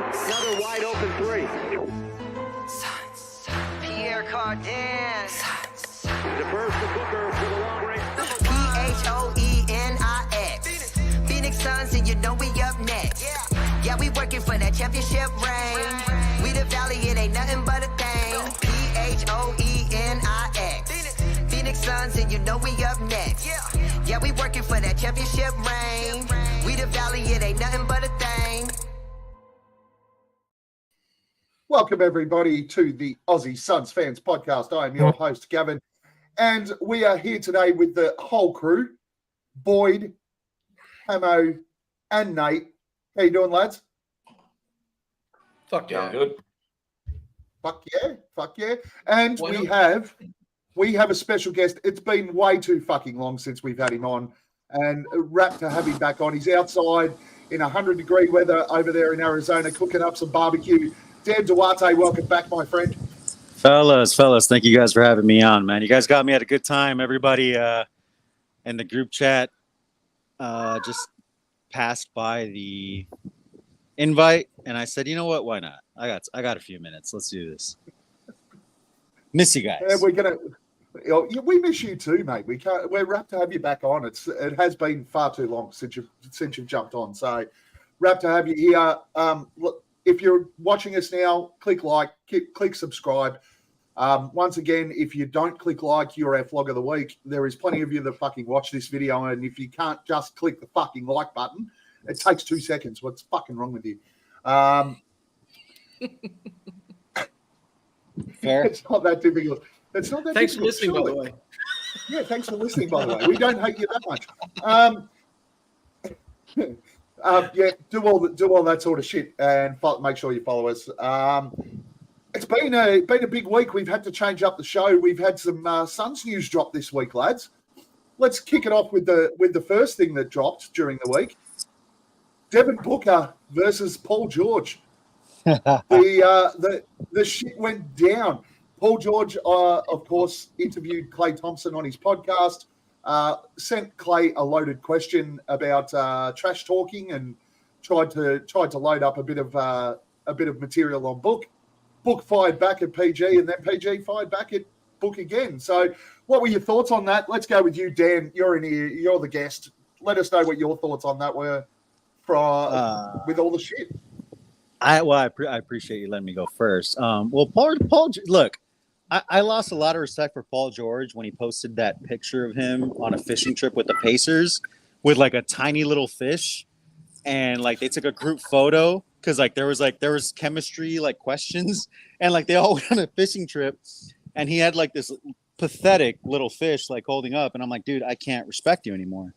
Another wide open three. Pierre Cardin. Defers to Booker for the long range. Phoenix. Phoenix Suns, and you know we up next. Yeah, we working for that championship ring. We the Valley, it ain't nothing but a thing. Phoenix. Phoenix Suns, and you know we up next. Yeah, we working for that championship ring. We the Valley, it ain't nothing but a thing. Welcome, everybody, to the Aussie Suns Fans podcast. I am your host, Gavin, and we are here today with the whole crew, Boyd, Hammo, and Nate. How you doing, lads? Fuck yeah. Good. Fuck yeah. And we have a special guest. It's been way too fucking long since we've had him on, and wrapped to have him back on. He's outside in 100-degree weather over there in Arizona, cooking up some barbecue. Dan Duarte, welcome back, my friend. Fellas, thank you guys for having me on, man. You guys got me at a good time. Everybody in the group chat just passed by the invite, and I said, you know what? Why not? I got a few minutes. Let's do this. Miss you guys. We miss you too, mate. We're wrapped to have you back on. It has been far too long since you've jumped on. So, wrapped to have you here. Look, if you're watching us now, click like, click subscribe. Once again, if you don't click like, you're our Flog of the Week. There is plenty of you that fucking watch this video, and if you can't just click the fucking like button, it takes 2 seconds. What's fucking wrong with you? Fair. It's not that difficult. It's not that Thanks for difficult. listening, by the way. Yeah, thanks for listening, by the way. We don't hate you that much. Yeah, do all that sort of shit, and make sure you follow us. It's been a big week. We've had to change up the show. We've had some Suns news drop this week, lads. Let's kick it off with the first thing that dropped during the week: Devin Booker versus Paul George. The shit went down. Paul George, of course, interviewed Klay Thompson on his podcast. Sent Klay a loaded question about trash talking, and tried to load up a bit of material on Book. Book fired back at PG, and then PG fired back at Book again. So, what were your thoughts on that? Let's go with you, Dan. You're in here. You're the guest. Let us know what your thoughts on that were with all the shit. I appreciate you letting me go first. Paul, look. I lost a lot of respect for Paul George when he posted that picture of him on a fishing trip with the Pacers with like a tiny little fish, and like they took a group photo because there was chemistry like questions, and like they all went on a fishing trip, and he had like this pathetic little fish like holding up, and I'm like, dude, I can't respect you anymore.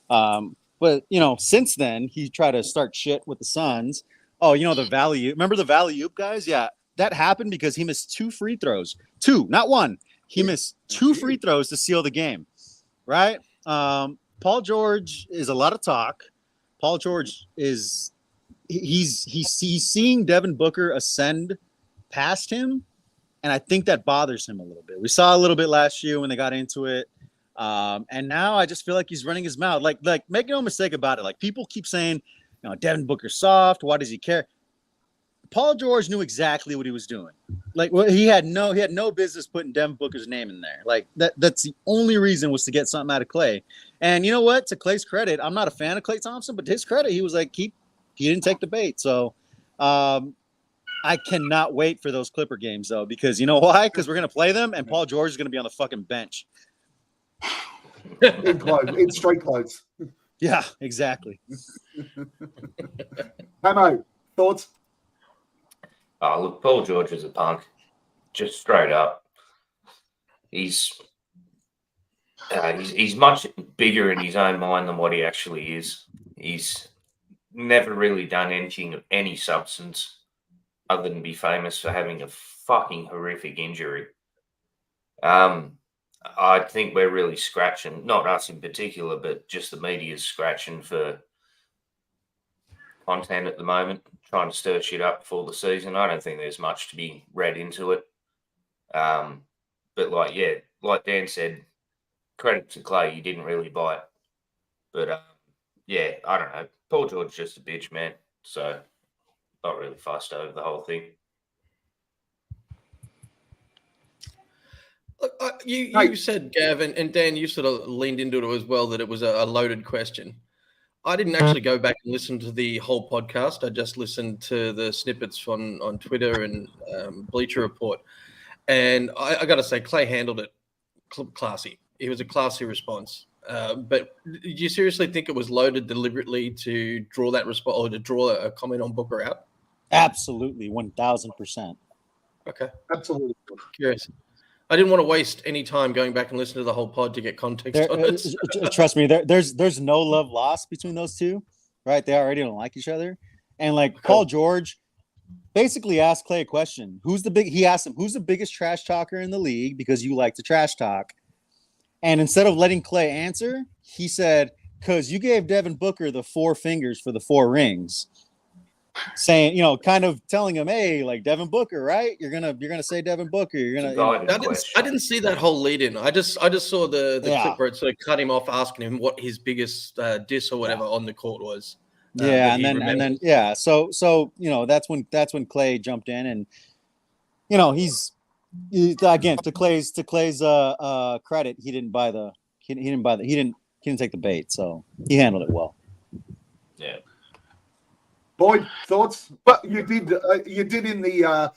But since then he tried to start shit with the Suns. Oh, the Valley. Remember the Valley Oop guys? Yeah. That happened because he missed 2 free throws. 2, not 1. He missed 2 free throws to seal the game, right? Paul George is a lot of talk. Paul George is he's seeing Devin Booker ascend past him, and I think that bothers him a little bit. We saw a little bit last year when they got into it, and now I just feel like he's running his mouth. Like make no mistake about it. Like people keep saying, Devin Booker's soft. Why does he care? Paul George knew exactly what he was doing. He had no business putting Devin Booker's name in there. Like that's the only reason was to get something out of Klay. And you know what? To Klay's credit, I'm not a fan of Klay Thompson, but to his credit, he was like, he didn't take the bait. So I cannot wait for those Clipper games though, because you know why? Because we're gonna play them, and Paul George is gonna be on the fucking bench. In straight clothes. Yeah, exactly. Hammo, thoughts? Oh, look, Paul George is a punk, just straight up. He's much bigger in his own mind than what he actually is. He's never really done anything of any substance other than be famous for having a fucking horrific injury. I think we're really scratching, not us in particular, but just the media's scratching for content at the moment, trying to stir shit up before the season. I don't think there's much to be read into it. But like Dan said, credit to Klay, he didn't really buy it. But I don't know. Paul George is just a bitch, man. So not really fussed over the whole thing. Look, you said, Gavin, and Dan, you sort of leaned into it as well, that it was a loaded question. I didn't actually go back and listen to the whole podcast. I just listened to the snippets on Twitter and Bleacher Report. And I got to say, Clay handled it classy. It was a classy response. But do you seriously think it was loaded deliberately to draw that response or to draw a comment on Booker out? Absolutely, 1,000%. Okay. Absolutely. Curious. I didn't want to waste any time going back and listening to the whole pod to get context on it. Trust me, there's no love lost between those two, right? They already don't like each other. And like Paul George basically asked Clay a question. He asked him, who's the biggest trash talker in the league? Because you like to trash talk. And instead of letting Clay answer, he said, because you gave Devin Booker the 4 fingers for the 4 rings. Saying, kind of telling him, hey, like Devin Booker, right? You're gonna say Devin Booker. I didn't see that whole lead in. I just saw the clip where it sort of cut him off, asking him what his biggest diss or whatever on the court was. So that's when Clay jumped in, and he's again to Clay's credit, he didn't take the bait, so he handled it well. Yeah. Boyd, thoughts? But you did in the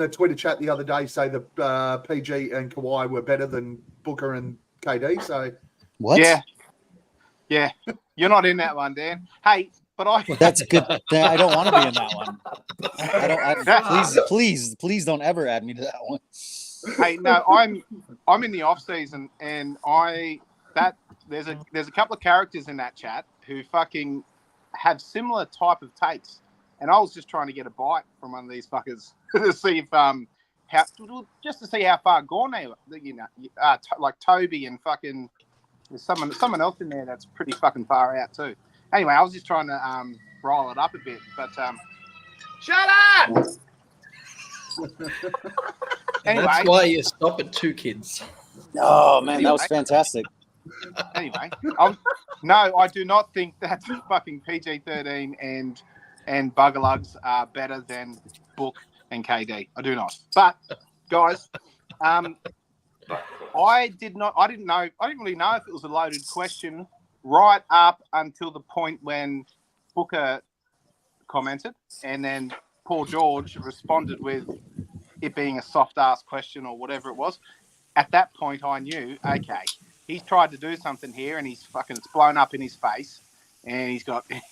Twitter chat the other day say that PG and Kawhi were better than Booker and KD. So what? Yeah. You're not in that one, Dan. Hey, but that's good. I don't want to be in that one. Please don't ever add me to that one. Hey, no, I'm in the off season, and there's a couple of characters in that chat who fucking have similar type of takes, and I was just trying to get a bite from one of these fuckers to see if to see how far gone they were. Like Toby and fucking there's someone else in there that's pretty fucking far out too. Anyway, I was just trying to roll it up a bit, but shut up. Anyway, that's why you stop at 2 kids. Oh man, that was fantastic. Anyway, I do not think that fucking PG-13 and Buggerlugs are better than Book and KD. I do not. But guys, I didn't really know if it was a loaded question right up until the point when Booker commented, and then Paul George responded with it being a soft ass question or whatever it was. At that point, I knew, okay, he's tried to do something here, and it's blown up in his face, and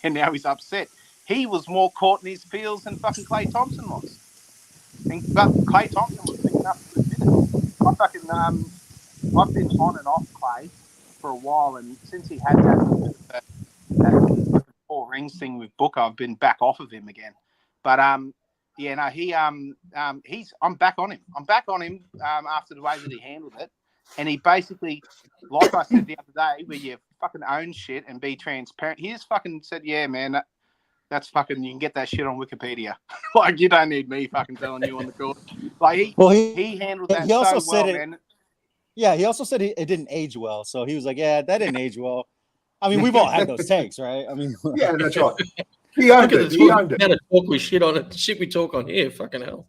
now he's upset. He was more caught in his feels than fucking Clay Thompson was. But Clay Thompson was big enough to admit it. I've been on and off Clay for a while, and since he had that 4 rings thing with Booker, I've been back off of him again. But I'm back on him. I'm back on him after the way that he handled it. And he basically, like I said the other day, where you fucking own shit and be transparent, he just fucking said, yeah, man, that's fucking, you can get that shit on Wikipedia. Like, you don't need me fucking telling you on the court. Like, he handled that man. Yeah, he also said it didn't age well. So he was like, yeah, that didn't age well. I mean, we've all had those takes, right? I mean, yeah, that's right. He owned it. He owned it. Talk we shit on it. Shit we talk on here. Fucking hell.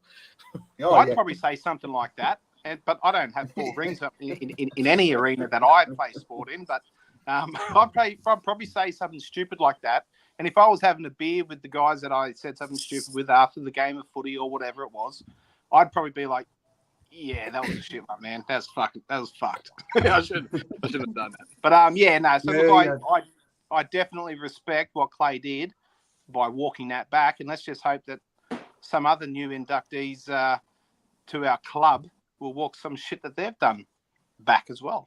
I'd probably say something like that. But I don't have 4 rings in any arena that I play sport in. But I'd probably say something stupid like that. And if I was having a beer with the guys that I said something stupid with after the game of footy or whatever it was, I'd probably be like, yeah, that was a shit one, man. That was fucked. I should have done that. But I definitely respect what Clay did by walking that back. And let's just hope that some other new inductees to our club will walk some shit that they've done back as well.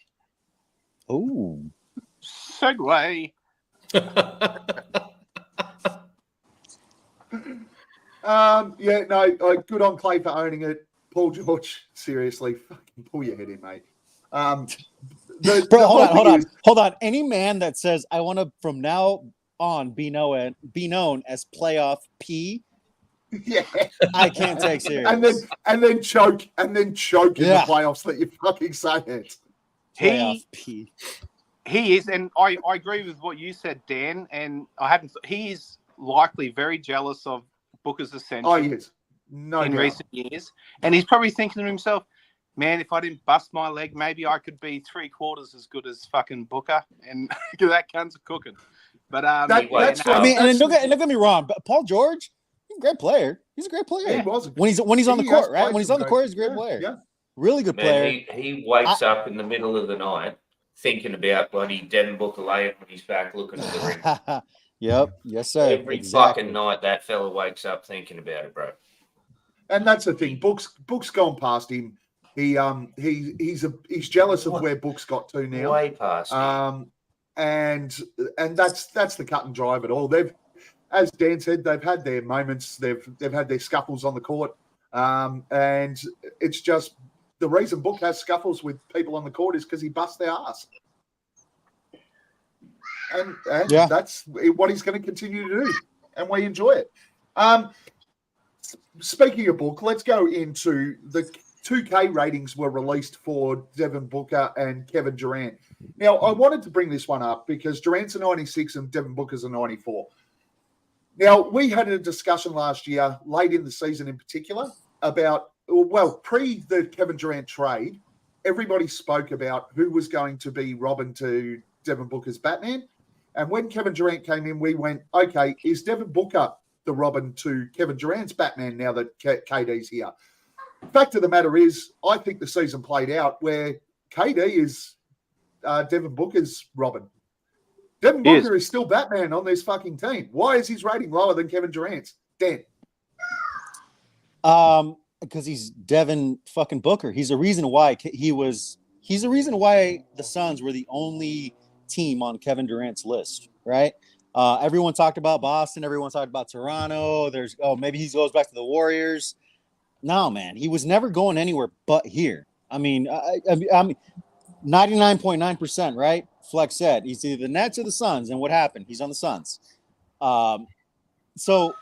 Ooh. Segue. Good on Clay for owning it. Paul George, seriously, fucking pull your head in, mate. Hold on. Any man that says I want to from now on be known as playoff P, yeah, I can't take serious. And then choke in the playoffs that you fucking say it. He is, and I agree with what you said, Dan. And he is likely very jealous of Booker's ascension Oh, yes. No in doubt. recent years. And he's probably thinking to himself, man, if I didn't bust my leg, maybe I could be 3/4 as good as fucking Booker. And that cunt's cooking. But That's I I mean, and that's- don't get me wrong, but Paul George, he's a great player. He's a great player. He was. When he's on the He court, has right? played When he's some on the great- court, he's a great yeah, player. yeah. Really good Man, player. he wakes up in the middle of the night thinking about bloody Devin Booker laying on his back looking at the ring. Yep. Yes, sir. Every Exactly. fucking night that fella wakes up thinking about it, bro. And that's the thing. Book's gone past him. He's jealous of where Book's got to now. Way past. And that's the cut and drive at all. As Dan said, they've had their moments. They've had their scuffles on the court, and it's just the reason Book has scuffles with people on the court is because he busts their ass, and Yeah. that's what he's going to continue to do, and we enjoy it. Speaking of Book, let's go into the 2K ratings were released for Devin Booker and Kevin Durant. Now, I wanted to bring this one up because Durant's a 96 and Devin Booker's a 94. Now, we had a discussion last year, late in the season in particular, about, well, pre the Kevin Durant trade, everybody spoke about who was going to be Robin to Devin Booker's Batman. And when Kevin Durant came in, we went, okay, is Devin Booker the Robin to Kevin Durant's Batman now that KD's here? Fact of the matter is, I think the season played out where KD is Devin Booker's Robin. Devin Booker is still Batman on this fucking team. Why is his rating lower than Kevin Durant's? Dan. Because he's Devin fucking Booker. He's the reason why he's the reason why the Suns were the only team on Kevin Durant's list, right? Everyone talked about Boston. Everyone talked about Toronto. Maybe he goes back to the Warriors. No, man, he was never going anywhere but here. I mean, 99.9%, right? Flex said he's either the Nets or the Suns, and what happened? He's on the Suns. So,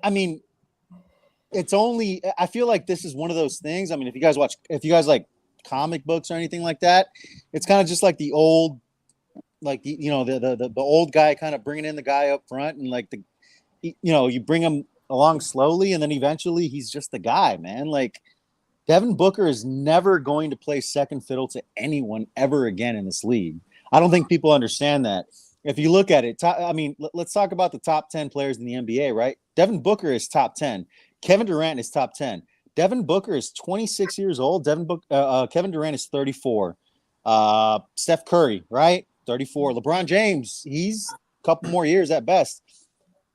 I mean, it's only. I feel like this is one of those things. I mean, if you guys like comic books or anything like that, it's kind of just like the old, like the old guy kind of bringing in the guy up front, and like you bring him along slowly, and then eventually he's just the guy, man. Like Devin Booker is never going to play second fiddle to anyone ever again in this league. I don't think people understand that. If you look at it, let's talk about the top 10 players in the NBA, right? Devin Booker is top 10. Kevin Durant is top 10. Devin Booker is 26 years old. Kevin Durant is 34. Steph Curry, right? 34. LeBron James, he's a couple more years at best.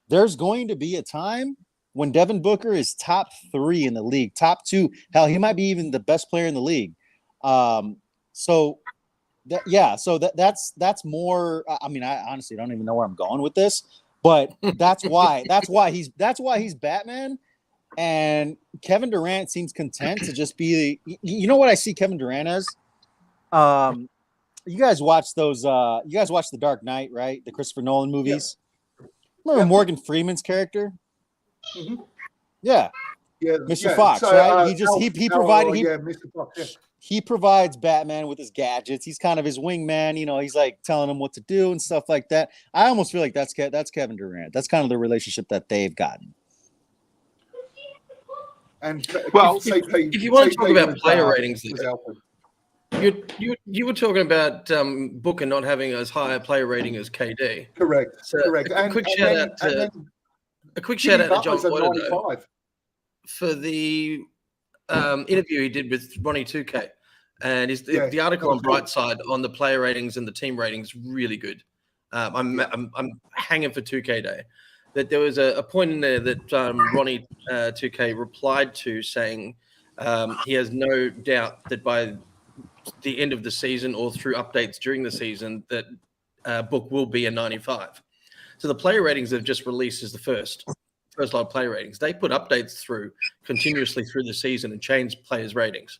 There's going to be a time when Devin Booker is top 3 in the league, top 2. Hell, he might be even the best player in the league. So that's more. I mean, I honestly don't even know where I'm going with this, but that's why he's Batman. And Kevin Durant seems content to just be you know what I see Kevin Durant as? You guys watch The Dark Knight, right? The Christopher Nolan movies. Yeah. Remember Morgan Freeman's character? Mm-hmm. Yeah, Mr. Fox, right? Mr. Fox. Yeah. He provides Batman with his gadgets. He's kind of his wingman. He's like telling him what to do and stuff like that. I almost feel like that's Kevin Durant. That's kind of the relationship that they've gotten. And if you want to talk about player ratings, you were talking about Booker not having as high a player rating as KD. Correct. So correct. A quick shout out to John Boyder for the interview he did with Ronnie 2K, and the article on Brightside on the player ratings and the team ratings really good. I'm hanging for 2K Day. That there was a point in there that Ronnie 2K replied to saying he has no doubt that by the end of the season or through updates during the season that Book will be a 95. So the player ratings they've just released is the first lot of player ratings. They put updates through continuously through the season and change players' ratings.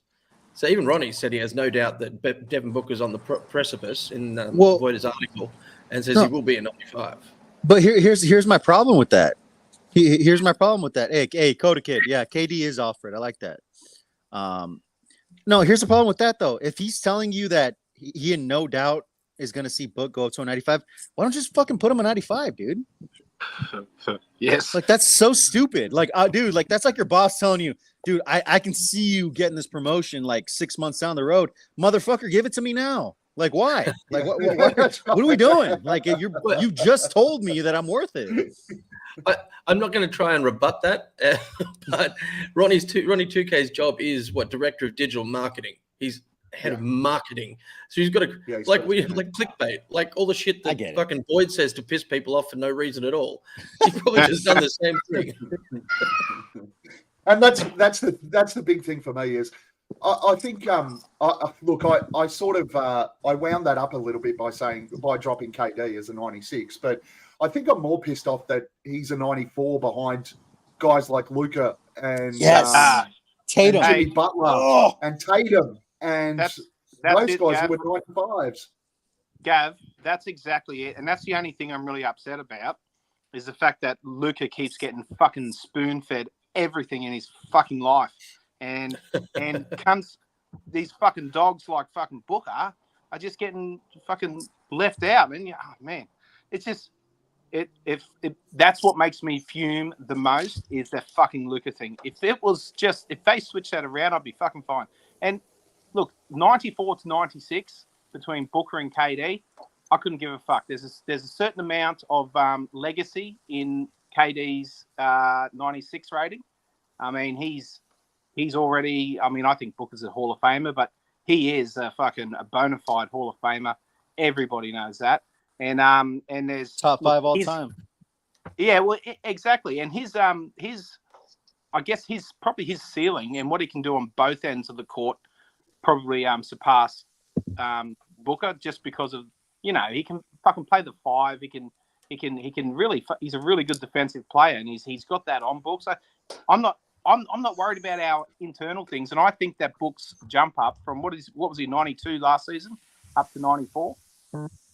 So even Ronnie said he has no doubt that Devin Booker's on the precipice in Voider's article and says he will be a 95. But here's my problem with that. Here's my problem with that. Hey, Coda Kid. Yeah, KD is off for it. I like that. No, here's the problem with that, though. If he's telling you that he in no doubt is going to see Book go up to a 95, why don't you just fucking put him a 95, dude? Yes. Like, that's so stupid. Like, dude, like, that's like your boss telling you, dude, I can see you getting this promotion like 6 months down the road. Motherfucker, give it to me now. Like, why? Like, what are we doing? Like, you just told me that I'm worth it. I'm not going to try and rebut that, but Ronnie 2K's job is what, director of digital marketing. He's head of marketing, so he's got to like clickbait, like all the shit that fucking Boyd says to piss people off for no reason at all. He's probably just done the same thing. And that's the big thing for me is I think I sort of I wound that up a little bit by dropping KD as a 96, but I think I'm more pissed off that he's a 94 behind guys like Luka and Tatum, and Jimmy Butler, and Tatum, and that's those it, guys Gav. who were 95s. Gav, that's exactly it. And that's the only thing I'm really upset about is the fact that Luka keeps getting fucking spoon-fed everything in his fucking life. And comes these fucking dogs like fucking Booker are just getting fucking left out. And man, it's just that's what makes me fume the most is that fucking Luka thing. If they switched that around, I'd be fucking fine. And look, 94 to 96 between Booker and KD, I couldn't give a fuck. There's a certain amount of legacy in KD's 96 rating. I mean, he's already. I mean, I think Booker's a Hall of Famer, but he is a bona fide Hall of Famer. Everybody knows that. And there's top 5 all time. Yeah, well, exactly. And his I guess probably his ceiling and what he can do on both ends of the court probably surpass Booker just because of he can fucking play the 5. He can really. He's a really good defensive player, and he's got that on Book. So I'm not worried about our internal things, and I think that Book's jump up from what was he 92 last season up to 94.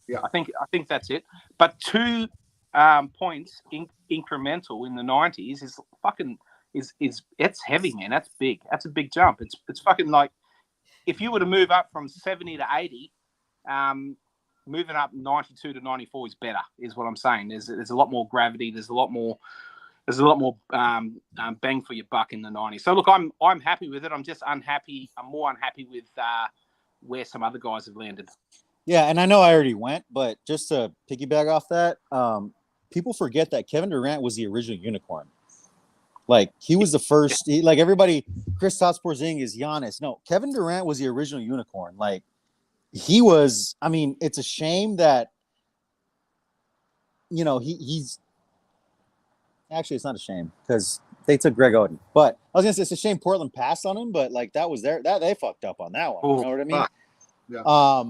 Yeah, I think that's it. But 2 points incremental in the 90s is fucking is it's heavy, man. That's big. That's a big jump. It's fucking like if you were to move up from 70 to 80, moving up 92 to 94 is better. Is what I'm saying. There's a lot more gravity. There's a lot more bang for your buck in the 90s. So look, I'm happy with it. I'm just unhappy. I'm more unhappy with where some other guys have landed. Yeah, and I know I already went, but just to piggyback off that, people forget that Kevin Durant was the original unicorn. Like, he was the first. Like, everybody, Kristaps Porzingis, Giannis. No, Kevin Durant was the original unicorn. Like, he was. I mean, it's a shame that he's. Actually, it's not a shame because they took Greg Oden. But I was gonna say it's a shame Portland passed on him, but like that was that they fucked up on that one. You know what I mean? Yeah.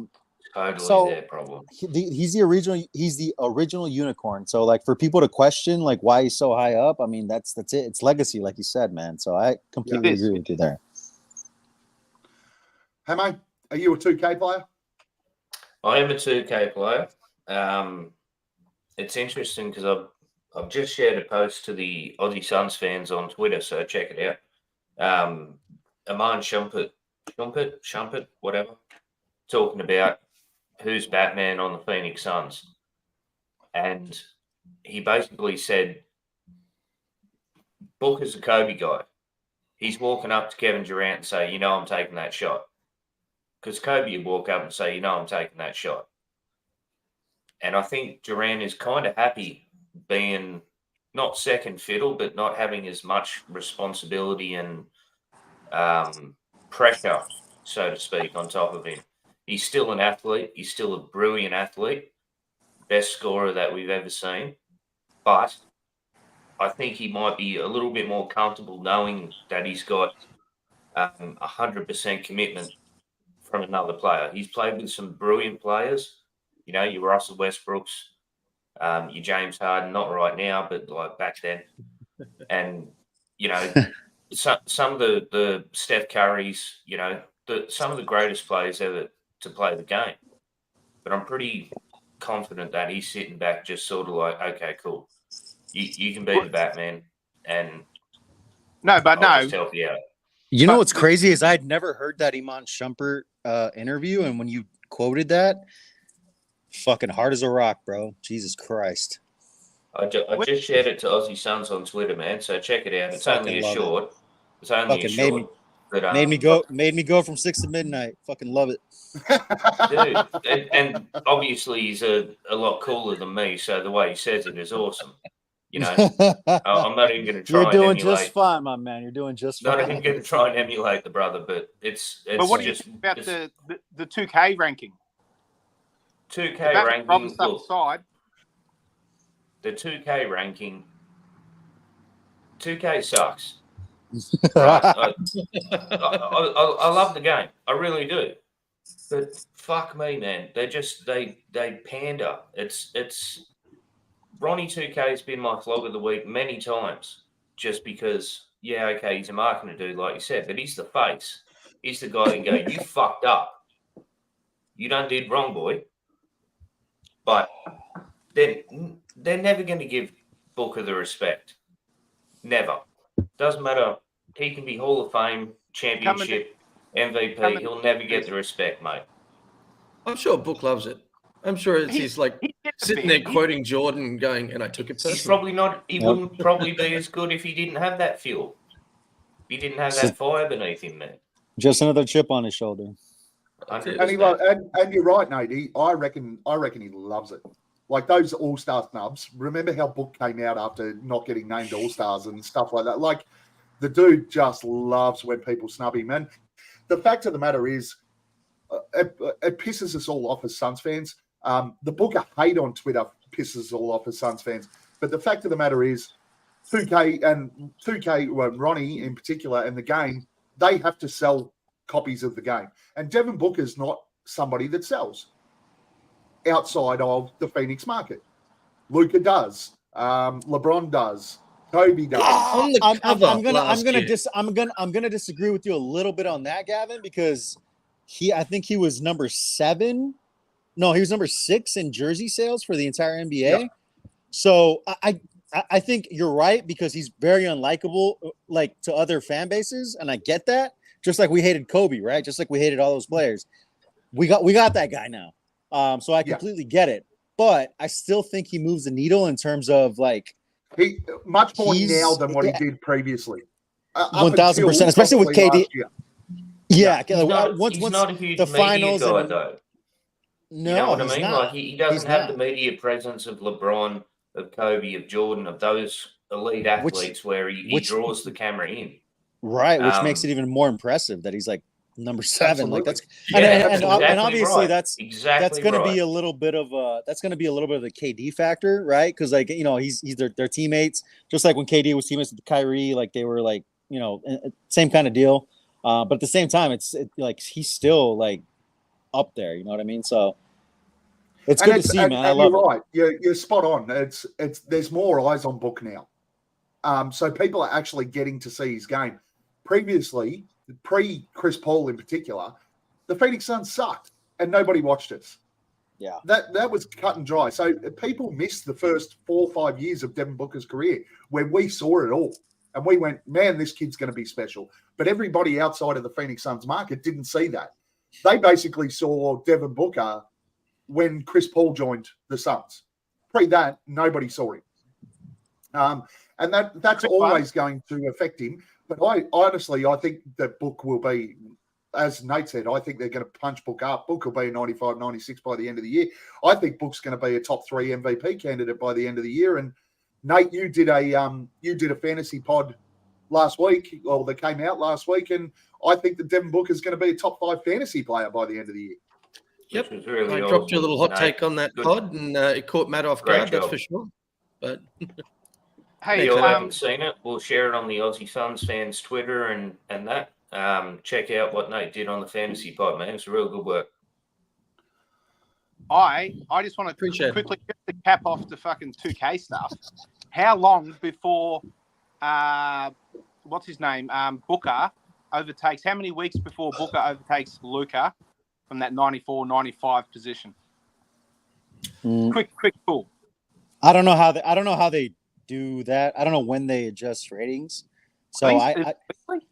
Totally their problem. He's the original unicorn. So like for people to question like why he's so high up, I mean that's it. It's legacy, like you said, man. So I completely agree with you there. Hammo, are you a 2K player? I am a 2K player. It's interesting because I've just shared a post to the Aussie Suns fans on Twitter, so check it out. Aman Shumpert, whatever, talking about who's Batman on the Phoenix Suns. And he basically said, Booker's a Kobe guy. He's walking up to Kevin Durant and say, I'm taking that shot. Because Kobe would walk up and say, I'm taking that shot. And I think Durant is kind of happy being not second fiddle, but not having as much responsibility and pressure, so to speak, on top of him. He's still an athlete. He's still a brilliant athlete. Best scorer that we've ever seen. But I think he might be a little bit more comfortable knowing that he's got 100% commitment from another player. He's played with some brilliant players. Your Russell Westbrooks, your James Harden, not right now, but like back then. And, some of the Steph Currys, some of the greatest players ever to play the game. But I'm pretty confident that he's sitting back just sort of like, okay, cool. You can be the Batman and I'll just help you out. You know what's crazy is I'd never heard that Iman Shumpert interview, and when you quoted that, fucking hard as a rock, bro. Jesus Christ. I just shared it to Aussie Suns on Twitter, man. So check it out. It's Fucking only a love it. short. It's only a Fucking short. But, made me go from 6 to midnight. Fucking love it. dude, and obviously he's a lot cooler than me, so the way he says it is awesome. You know, I'm not even going to try. You're doing and emulate, just fine, my man. You're doing just fine. Not even going to try and emulate the brother, but it's But what do you just think about the 2K ranking? 2K Robert ranking. stuff Look, aside, the 2K ranking. 2K sucks. Right? I love the game. I really do. But fuck me, man. They pander. It's Ronnie 2K has been my flog of the week many times. Just because, yeah, okay, he's a marketing dude, like you said, but he's the face. He's the guy that can go, you fucked up. You done did wrong, boy. But they're never going to give Booker the respect. Never. Doesn't matter. He can be Hall of Fame, championship, MVP. He'll never get the respect, mate. I'm sure Book loves it. I'm sure he's like sitting there quoting Jordan going, and I took it personally. He's probably not. He wouldn't probably be as good if he didn't have that fuel. He didn't have that fire beneath him, man. Just another chip on his shoulder. And you're right, Nate. I reckon he loves it. Like those All-Star snubs. Remember how Book came out after not getting named All-Stars and stuff like that? Like, the dude just loves when people snub him. And the fact of the matter is, it pisses us all off as Suns fans. The Booker hate on Twitter pisses us all off as Suns fans. But the fact of the matter is, 2K, well, Ronnie in particular, and the game, they have to sell copies of the game. And Devin Booker's not somebody that sells outside of the Phoenix market. Luka does. LeBron does. Kobe does. I'm gonna disagree with you a little bit on that, Gavin, because I think he was number 7. No, he was number 6 in jersey sales for the entire NBA. Yeah. So I think you're right, because he's very unlikable, like, to other fan bases, and I get that. Just like we hated Kobe, right? Just like we hated all those players. We got that guy now. So I completely get it. But I still think he moves the needle in terms of, like, he much more now than what he did previously. 1,000%, especially with KD. Yeah, he's not a huge media finals guy, though. No, you know what I mean? Not. Like he doesn't have the media presence of LeBron, of Kobe, of Jordan, of those elite athletes where he draws the camera in. Right, which makes it even more impressive that he's like number 7. Absolutely. Like that's exactly and obviously right. that's going to be a little bit of the KD factor, right? Because, like, you know, he's their teammates, just like when KD was teammates with Kyrie, like they were, like, you know, same kind of deal. But at the same time, it's like he's still, like, up there. You know what I mean? So it's good to see, man. I love it. Right. You're spot on. It's there's more eyes on Book now. So people are actually getting to see his game. Previously, pre-Chris Paul in particular, the Phoenix Suns sucked and nobody watched us. Yeah. That was cut and dry. So people missed the first 4 or 5 years of Devin Booker's career where we saw it all. And we went, man, this kid's going to be special. But everybody outside of the Phoenix Suns market didn't see that. They basically saw Devin Booker when Chris Paul joined the Suns. Pre that, nobody saw him. And that's always going to affect him. But I think that Book will be, as Nate said, I think they're going to punch Book up. Book will be 95, 96 by the end of the year. I think Book's going to be a top 3 MVP candidate by the end of the year. And Nate, you did a fantasy pod last week, or that came out last week, and I think that Devin Booker is going to be a top 5 fantasy player by the end of the year. Yep, I dropped you a little hot take on that pod, and it caught Matt off guard, that's for sure. But hey, if you haven't seen it, we'll share it on the Aussie Suns Fans Twitter and that. Check out what Nate did on the fantasy pod, man. It's real good work. I just want to quickly get the cap off the fucking 2K stuff. How long before what's his name? Booker overtakes, how many weeks before Booker overtakes Luka from that 94-95 position? Quick pull. I don't know how they do that. I don't know when they adjust ratings. So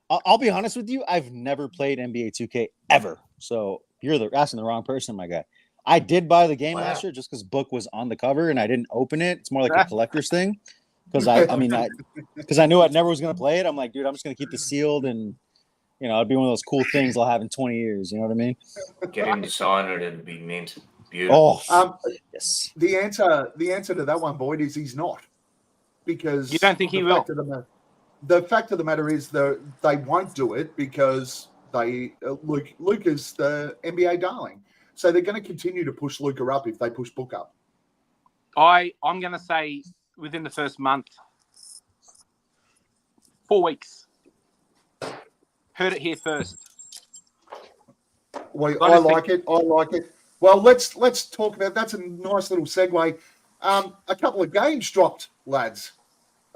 I'll be honest with you, I've never played NBA 2K ever. So you're asking the wrong person, my guy. I did buy the game Wow. last year just because book was on the cover and I didn't open it. It's more like a collector's thing. Because I knew I never was going to play it. I'm like, dude, I'm just going to keep this sealed and, it'd be one of those cool things I'll have in 20 years. You know what I mean? Get him to sign it, it'd be mint. Beautiful. Yes. The answer to that one, Boyd, is he's not. Because You don't think he will? The fact of the matter is they won't do it because Luke is the NBA darling. So they're going to continue to push Luca up if they push Book up. I'm going to say within the first month, 4 weeks. Heard it here first. Well, I like it. Well, let's talk about that's a nice little segue. A couple of games dropped, lads.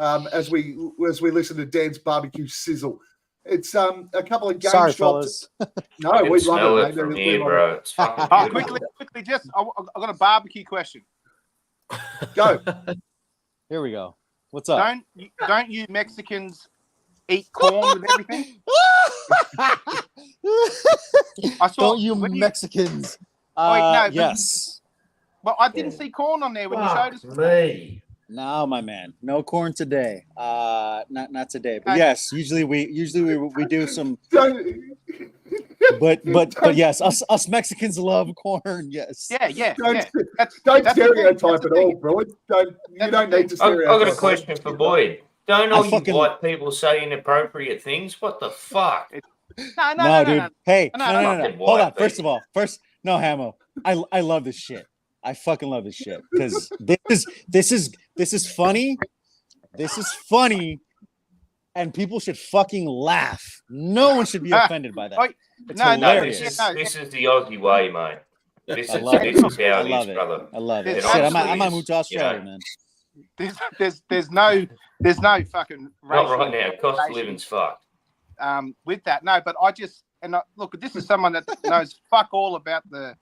As we listen to Dan's barbecue sizzle, it's a couple of games Sorry, dropped. fellas. No, I can we smell love it it, from mate. here, We love bro. It's fucking Oh, beautiful. quickly, just I got a barbecue question. it. Go. Here we go. What's up? Don't you Mexicans eat corn with everything? I saw Don't you Mexicans? Wait, no, but- Yes. Well, I didn't see corn on there when you showed us. Fuck me. No, my man. No corn today. Not today. But Okay. yes, usually we do some. Don't, But yes, us Mexicans love corn. Yes. Yeah. don't That's stereotype the thing. at That's the all, thing. bro. You don't need to I've stereotype. got a question for Boyd. Don't all you fucking- white people say inappropriate things? What the fuck? No, dude. Hey, No, no. fucking Hold on. white First people. of all, no, Hammo. I love this shit. I fucking love this shit because this is funny. This is funny, and people should fucking laugh. No one should be offended by that. Oh, It's no, hilarious. This is the Aussie way, mate. This I is love it. how I it love is, it. brother. I love it. It Shit, I might honestly move to is, Australia, you know. man. There's no fucking Not racial right now. Cost of intimidation, living's fucked. with that. No, but look, this is someone that knows fuck all about the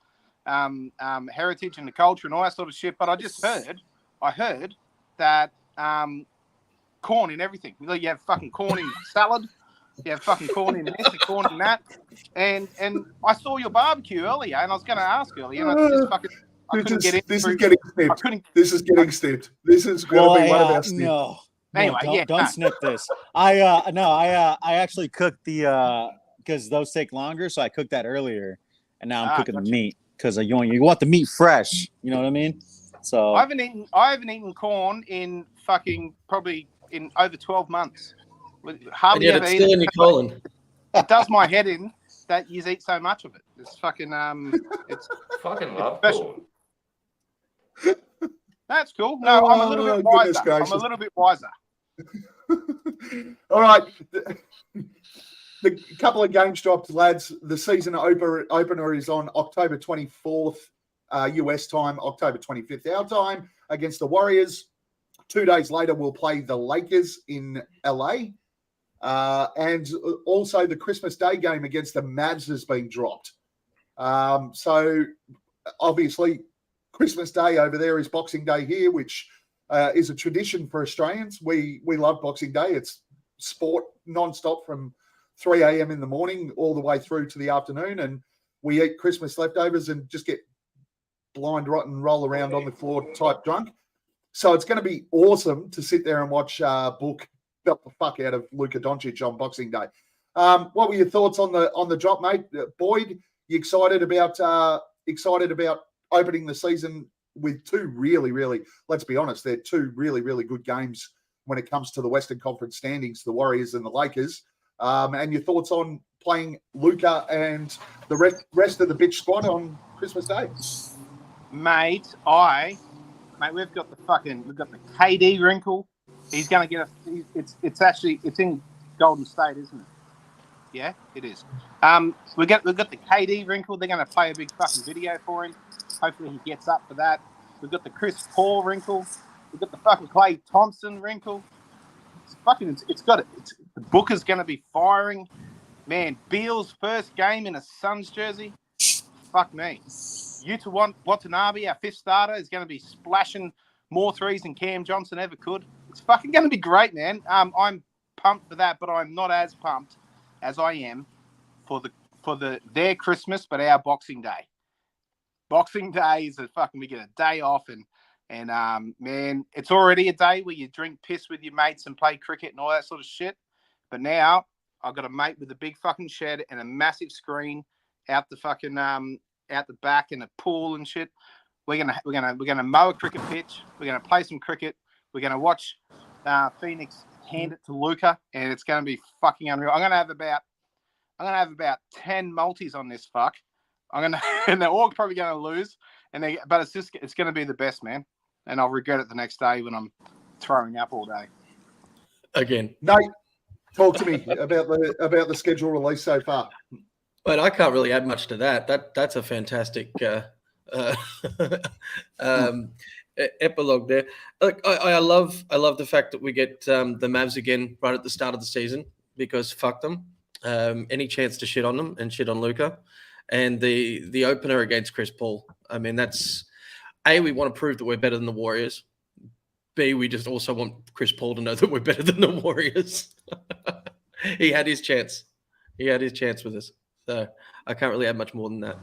heritage and the culture and all that sort of shit. But I heard that corn in everything. You have fucking corn in salad. You have fucking corn in this, and corn in that. And I saw your barbecue earlier, and I was going to ask earlier, and I just fucking I couldn't get in. This through- is getting I snipped. couldn't. This is getting snipped. This is going to be one of our snips. No. Anyway, don't snip this. I actually cooked the because those take longer, so I cooked that earlier, and now I'm cooking gotcha. the meat because you want the meat fresh. You know what I mean? So I haven't eaten corn in fucking probably in over 12 months. And Hardly yet ever it's eat still it. in your colon. It does my head in that you eat so much of it. It's fucking it's Fucking love special. corn. that's cool. No, I'm a little bit goodness wiser. gracious. I'm a little bit wiser. All right. The couple of games dropped, lads. The season opener is on October 24th, US time, October 25th, our time, against the Warriors. 2 days later, we'll play the Lakers in LA. And also the Christmas Day game against the Mavs has been dropped. So obviously, Christmas Day over there is Boxing Day here, which is a tradition for Australians. We love Boxing Day. It's sport non-stop from 3 a.m. in the morning all the way through to the afternoon, and we eat Christmas leftovers and just get blind rotten, roll around on the floor type drunk. So it's going to be awesome to sit there and watch Book belt the fuck out of Luka Doncic on Boxing Day. What were your thoughts on the drop, mate? Boyd, you excited about opening the season with two really, let's be honest, they're two really good games when it comes to the Western Conference standings, the Warriors and the Lakers. And your thoughts on playing Luka and the rest of the bitch squad on Christmas Day? Mate, we've got the KD wrinkle. He's going to get it's in Golden State, isn't it? Yeah, it is. We've got the KD wrinkle. They're going to play a big fucking video for him. Hopefully he gets up for that. We've got the Chris Paul wrinkle. We've got the fucking Klay Thompson wrinkle. The Booker's going to be firing. Man, Beal's first game in a Suns jersey. Fuck me. Yuta Watanabe, our fifth starter, is going to be splashing more threes than Cam Johnson ever could. It's fucking going to be great, man. I'm pumped for that, but I'm not as pumped as I am for their Christmas, but our Boxing Day. Boxing Day is we get a day off, and man, it's already a day where you drink piss with your mates and play cricket and all that sort of shit. But now I've got a mate with a big fucking shed and a massive screen out the fucking out the back and a pool and shit. We're gonna mow a cricket pitch. We're gonna play some cricket. We're gonna watch Phoenix hand it to Luca, and it's gonna be fucking unreal. I'm gonna have about 10 multis on this fuck. and they're all probably gonna lose. But it's gonna be the best, man. And I'll regret it the next day when I'm throwing up all day. Again, Nate, talk to me about the schedule release so far. But I can't really add much to that. That's a fantastic epilogue there. Look, I love the fact that we get the Mavs again right at the start of the season, because fuck them. Any chance to shit on them and shit on Luca, and the opener against Chris Paul. I mean, that's A, we want to prove that we're better than the Warriors. B, we just also want Chris Paul to know that we're better than the Warriors. He had his chance. He had his chance with us. So I can't really add much more than that.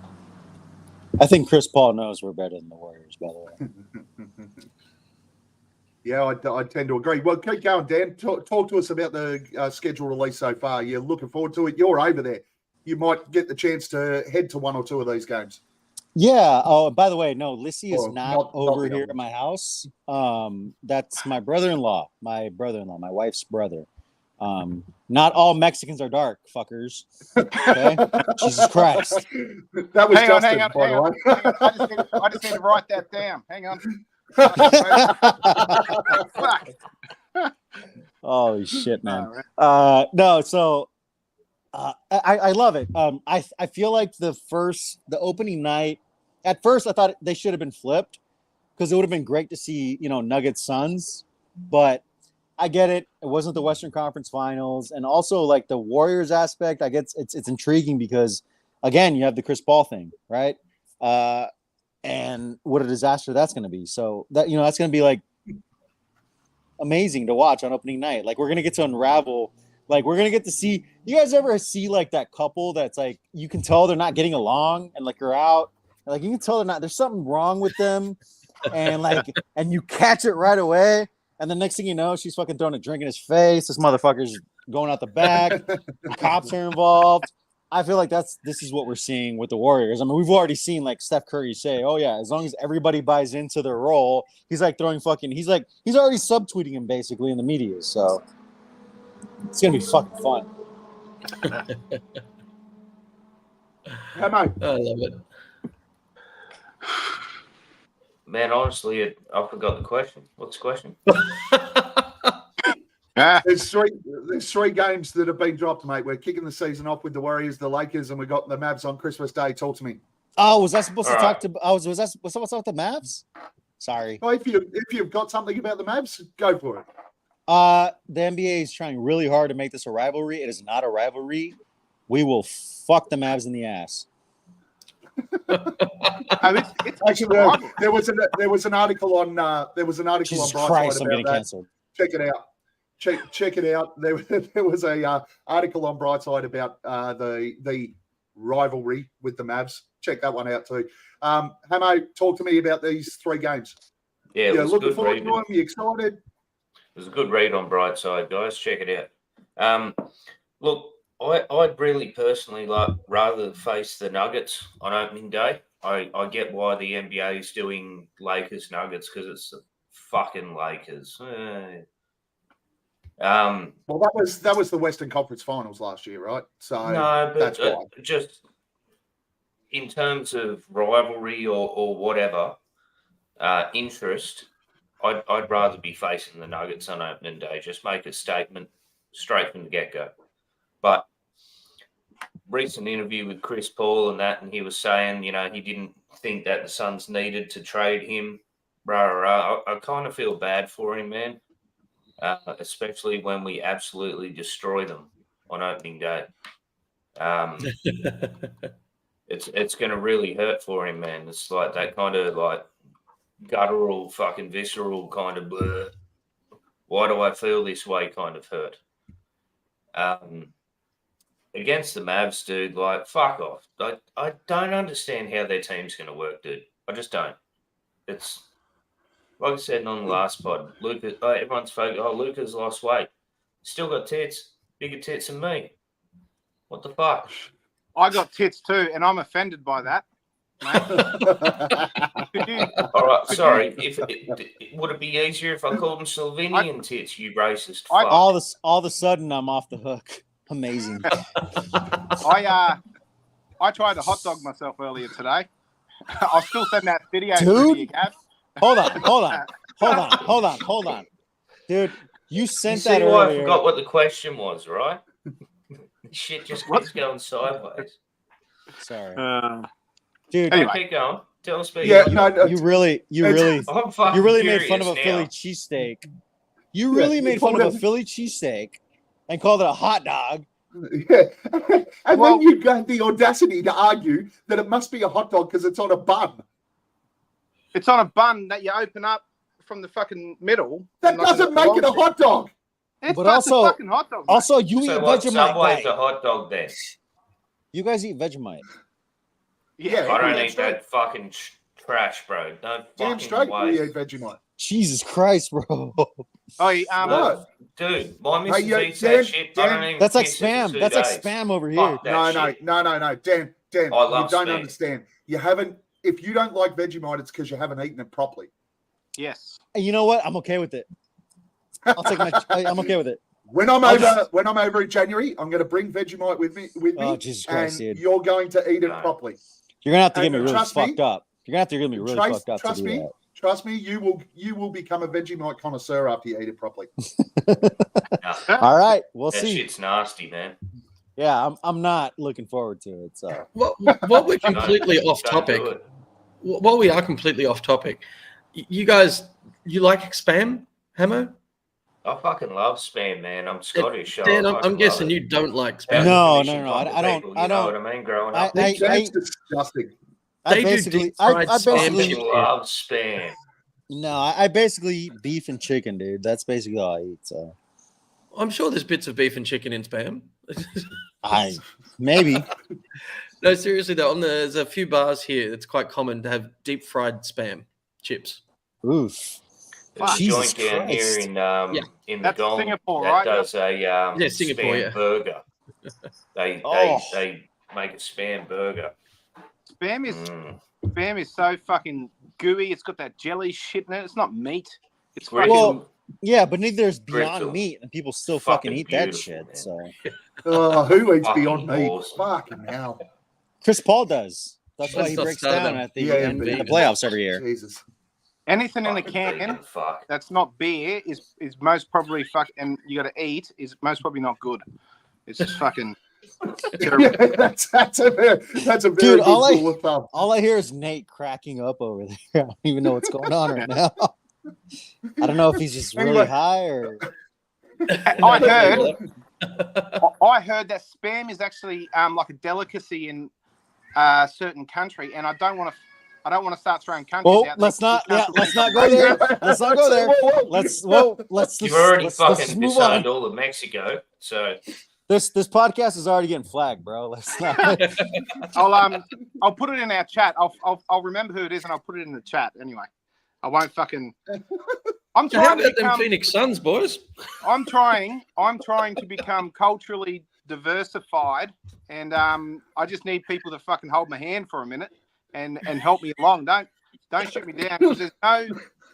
I think Chris Paul knows we're better than the Warriors, by the way. Yeah, I tend to agree. Well, keep going, Dan. Talk to us about the schedule release so far. You're looking forward to it. You're over there. You might get the chance to head to one or two of these games. Yeah. Oh, by the way, no, Lissy is Oh, not over here the at my house. That's my brother-in-law, my wife's brother. Not all Mexicans are dark, fuckers. Okay? Jesus Christ. That was Hang on, Justin, by the way. I just need to write that down. Hang on. Fuck. Holy shit, man. Oh, No, so I love it. I feel like the opening night, at first I thought they should have been flipped, because it would have been great to see, Nuggets Suns, but I get it. It wasn't the Western Conference Finals, and also like the Warriors aspect. I guess it's intriguing because, again, you have the Chris Paul thing, right? And what a disaster that's going to be. So that's going to be like amazing to watch on opening night. Like, we're going to get to unravel. Like, we're going to get to see. You guys ever see like that couple that's like, you can tell they're not getting along, and like you're out, and like you can tell there's something wrong with them, and like, and you catch it right away. And the next thing you know, she's fucking throwing a drink in his face. This motherfucker's going out the back. The cops are involved. I feel like this is what we're seeing with the Warriors. I mean, we've already seen like Steph Curry say, "Oh yeah, as long as everybody buys into their role," he's like throwing fucking. He's already subtweeting him basically in the media. So it's gonna be fucking fun. Hammo. I love it. Man, honestly, I forgot the question. What's the question? There's three games that have been dropped, mate. We're kicking the season off with the Warriors, the Lakers, and we got the Mavs on Christmas Day. Talk to me. Oh, was I supposed to All talk right. to? Oh, was that what's up with the Mavs? Sorry. Oh, if you've got something about the Mavs, go for it. The NBA is trying really hard to make this a rivalry. It is not a rivalry. We will fuck the Mavs in the ass. Actually, there was an article on Jesus on Christ, Brightside I'm getting about that. canceled. Check it out. Check it out. There was a article on Brightside about the rivalry with the Mavs. Check that one out too. Hammo, talk to me about these three games. Yeah, it was looking good forward read. to them. You excited? It was a good read on Brightside, guys. Check it out. Look, I'd really personally rather face the Nuggets on opening day. I get why the NBA is doing Lakers Nuggets, because it's the fucking Lakers. Well, that was the Western Conference Finals last year, right? So no, but that's why. Just in terms of rivalry or whatever interest, I'd rather be facing the Nuggets on opening day. Just make a statement straight from the get-go. But recent interview with Chris Paul and he was saying, he didn't think that the Suns needed to trade him. I kind of feel bad for him, man, especially when we absolutely destroy them on opening day. It's going to really hurt for him, man. It's like that kind of like guttural, fucking visceral kind of bleh. Why do I feel this way kind of hurt. against the Mavs, dude, like, fuck off. I don't understand how their team's going to work, dude. I just don't. It's, like I said on the last pod, Luka, everyone's focused, Luka's lost weight. Still got tits, bigger tits than me. What the fuck? I got tits too, and I'm offended by that. All right, sorry. Would it be easier if I called them Slovenian tits, you racist fuck? All of a sudden, I'm off the hook. Amazing. I tried to hot dog myself earlier today. I'll still send that video to you, Gav. Hold on. Dude, you sent that why earlier. I forgot what the question was, right? Shit just keeps going sideways. Sorry. Dude, anyway. Keep going. Tell us, you really made fun of a now. Philly cheesesteak. You really made fun of a Philly cheesesteak and called it a hot dog. Yeah. And then you got the audacity to argue that it must be a hot dog because it's on a bun. It's on a bun that you open up from the fucking middle. That doesn't make it a hot dog. It's But a fucking hot dog. Mate. Also, you eat Vegemite. Subway's a hot dog then? You guys eat Vegemite. Yeah, I don't eat that fucking trash, bro. Don't Damn fucking straight way. we eat Vegemite. Jesus Christ, bro. No. Dude, my missus eats Dan, that shit. I don't even That's like kiss her for spam. 2 That's like days. spam over here. Fuck that shit. No. Dan, you love don't spam. understand. You haven't. If you don't like Vegemite, it's because you haven't eaten it properly. Yes. And you know what? I'm okay with it. I'm okay with it. When I'm over in January, I'm going to bring Vegemite with me. Oh, Jesus Christ, and dude. you're going to eat it properly. You're gonna have to get And me really trust me- fucked up. You're gonna have to get me really fucked up to do that. Trust me, you will become a Vegemite connoisseur after you eat it properly. All right, we'll That see. shit's nasty, man. Yeah, I'm not looking forward to it. So While we're completely off Don't topic, do it. while we are completely off topic, you guys, you like spam, Hammo? I fucking love spam, man. I'm Scottish. so Dan, I I'm fucking guessing love you it. don't like Out spam. of No, commission no, I type of don't- people, I You know don't- what I mean? Growing I- up, That's disgusting. They do deep fried I spam basically chips. love spam. no, I basically eat beef and chicken, dude. That's basically all I eat. So I'm sure there's bits of beef and chicken in spam. maybe. No, seriously though, there's a few bars here. It's quite common to have deep fried spam chips. Oof. There's a Jesus joint down here Christ. in the That's Gong Singapore, that right? does a Singapore, spam yeah. burger. They make a spam burger. Spam is so fucking gooey. It's got that jelly shit in it. It's not meat. It's Well, fucking. Yeah, but neither there's Beyond Brittle. Meat, and people still fucking eat that beautiful, shit. man. So Oh, who eats Fucking Beyond Meat? awesome. Fucking hell. Chris Paul does. That's why Let's he not breaks start down them. at the Yeah, end but- in the playoffs every year. Jesus. Anything in a Fucking can vegan fuck. that's not beer is most probably and you got to eat is most probably not good. It's just fucking. Yeah, that's a very Dude, good all rule of thumb. All I hear is Nate cracking up over there. I don't even know what's going on right now. I don't know if he's just really Anyway. high or. I heard that spam is actually like a delicacy in a certain country, and I don't want to start throwing countries Oh, out. let's there. not. Yeah, let's not go there. Let's not go there. Let's. You've already let's fucking move on. disowned all of Mexico, so This podcast is already getting flagged, bro. Let's not. I'll put it in our chat. I'll remember who it is, and I'll put it in the chat anyway. I won't fucking. I'm So how trying to about them become. Phoenix Suns, boys? I'm trying to become culturally diversified, and I just need people to fucking hold my hand for a minute and help me along. Don't shoot me down because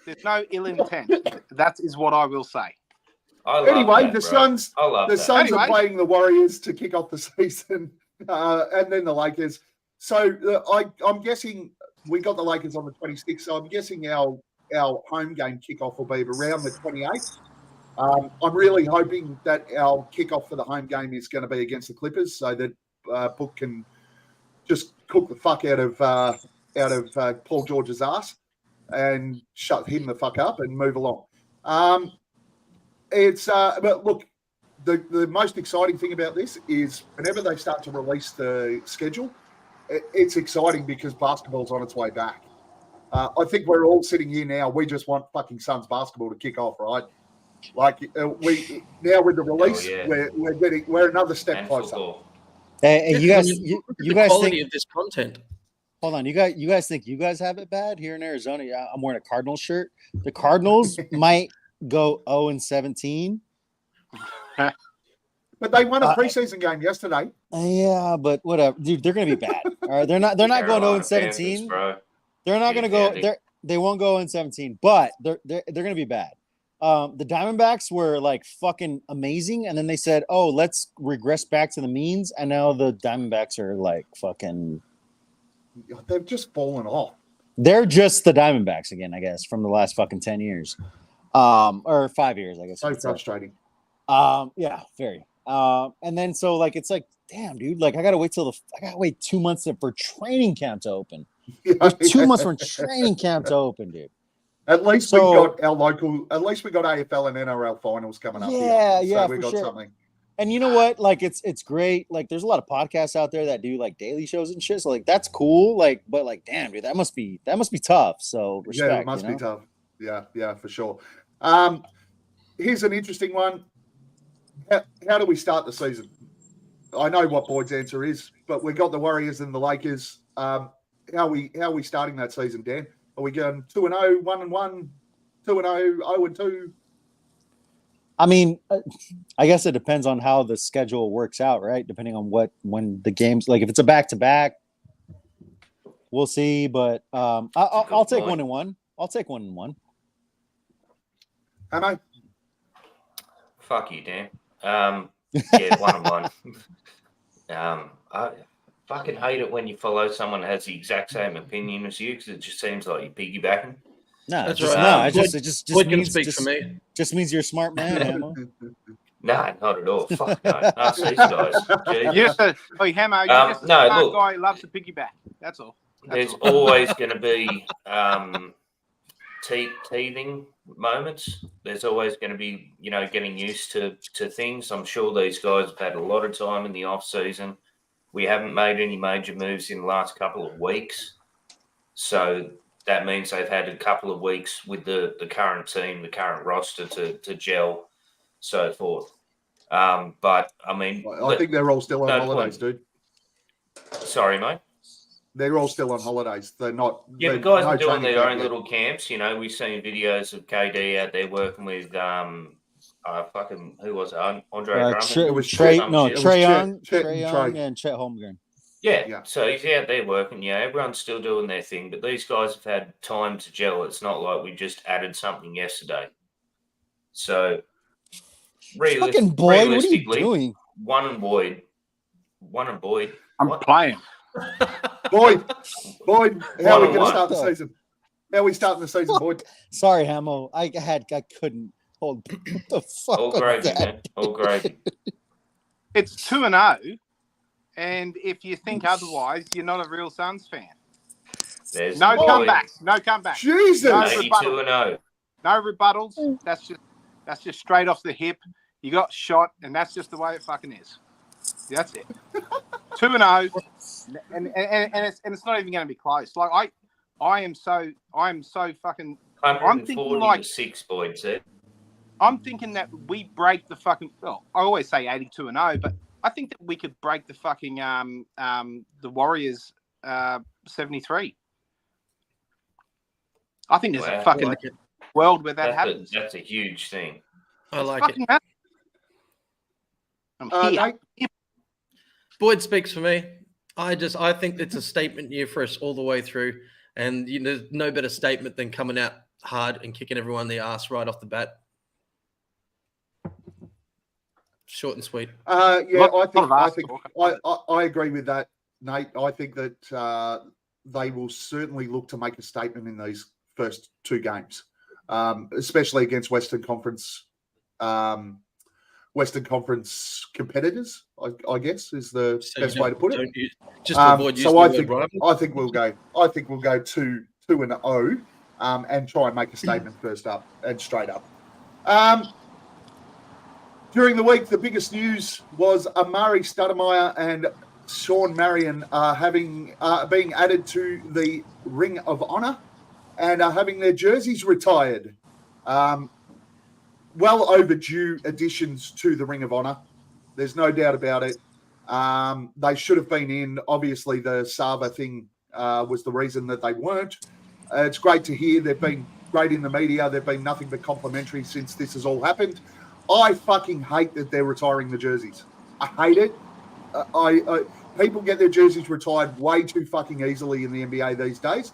there's no ill intent. That is what I will say. I love Anyway, that, the bro. Suns. I love The that. Suns Anyway. are playing the Warriors to kick off the season, and then the Lakers. So I'm guessing we got the Lakers on the 26th. So I'm guessing our home game kickoff will be around the 28th. I'm really hoping that our kickoff for the home game is going to be against the Clippers, so that Book can just cook the fuck out of Paul George's ass and shut him the fuck up and move along. But look, the most exciting thing about this is whenever they start to release the schedule, it's exciting because basketball's on its way back. I think we're all sitting here now. We just want fucking Suns basketball to kick off, right? Like we now with the release, yeah. we're another step And closer. football. Hey, you guys, Look at you the guys quality think? of this content. Hold on, you guys think you guys have it bad here in Arizona? Yeah, I'm wearing a Cardinals shirt. The Cardinals might go 0-17. But they won a preseason game yesterday. Yeah, but whatever, dude. They're gonna be bad. All right, they're not going Carolina 0-17. Panthers, bro. They're not going to go. Handy. They won't go 0-17, but they're going to be bad. The Diamondbacks were like fucking amazing, and then they said, "Oh, let's regress back to the means," and now the Diamondbacks are like fucking. They've just fallen off. They're just the Diamondbacks again, I guess, from the last fucking 10 years, or 5 years, I guess. So frustrating. Yeah, very. And then so like it's like, damn, dude, like I gotta wait 2 months for training camp to open. There's 2 months for training camp to open, dude. At least we got our local. At least we got AFL and NRL finals coming up. Yeah, here. yeah, we for got sure. something. And you know what? Like it's great. Like there's a lot of podcasts out there that do like daily shows and shit. So like that's cool. Like, but like, damn, dude, that must be tough. So respect. Yeah, it must be tough. Yeah, for sure. Here's an interesting one. How do we start the season? I know what Boyd's answer is, but we got the Warriors and the Lakers. How are we starting that season, Dan? Are we going 2-0, 1-1, 2-0, 0-2? I mean, I guess it depends on how the schedule works out, right? Depending on when the games, like if it's a back-to-back, we'll see. But I'll take 1-1. I'll take 1-1. Hammo? Fuck you, Dan. Yeah, 1-1. I fucking hate it when you follow someone that has the exact same opinion as you because it just seems like you're piggybacking. No, That's just, right. no. It just Boyd can means speak for me. Just means you're a smart man, Hammo. No, not at all. Fuck no. Us, these guys. Jesus. Yes, Hammo, you're just a no, smart look. guy who loves to piggyback. That's all. There's always going to be teething moments. There's always going to be, getting used to things. I'm sure these guys have had a lot of time in the off season. We haven't made any major moves in the last couple of weeks. So that means they've had a couple of weeks with the current team, the current roster to gel, so forth. But, I mean... I think they're all still on holidays, point. dude. Sorry, mate. They're all still on holidays. They're not... Yeah, the guys are doing their own little camps. We've seen videos of KD out there working with... who was it? Andre Drummond? It was Trae Young, Young and Chet Holmgren. Yeah, so he's out there working. Yeah, everyone's still doing their thing, but these guys have had time to gel. It's not like we just added something yesterday. So, Fucking Boyd, what are you doing? One and Boyd. I'm playing. Boyd, how are we going to start the What? season? How are we starting the season, Boyd? Sorry, Hammo. I couldn't hold. What the fuck? All was gravy, that? man. All gravy. It's 2-0, and if you think otherwise, you're not a real Suns fan. There's No Boyd. comebacks. No comebacks. Jesus! No 82-0. No rebuttals. That's just straight off the hip. You got shot, and that's just the way it fucking is. That's it. 2-0, and it's not even going to be close. Like I am so fucking. I'm thinking like 6 Boyd said. I'm thinking that we break the fucking. Well, I always say 82-0, but I think that we could break the fucking the Warriors 73. I think there's a fucking world where that happens. That's a huge thing. I like it. I'm here. Nate? Boyd speaks for me. I think it's a statement year for us all the way through. And there's no better statement than coming out hard and kicking everyone in the ass right off the bat. Short and sweet. I agree with that, Nate. I think that they will certainly look to make a statement in these first 2 games, especially against Western Conference competitors. I guess is the best way to put it. Just to avoid using so the word rival. I think we'll go 2-0 and try and make a statement first up and straight up. During the week, the biggest news was Amari Stoudemire and Sean Marion being added to the Ring of Honor and having their jerseys retired. Well overdue additions to the Ring of Honor. There's no doubt about it. They should have been in. Obviously, the Sava thing was the reason that they weren't. It's great to hear. They've been great in the media. They've been nothing but complimentary since this has all happened. I fucking hate that they're retiring the jerseys. I hate it. People get their jerseys retired way too fucking easily in the NBA these days.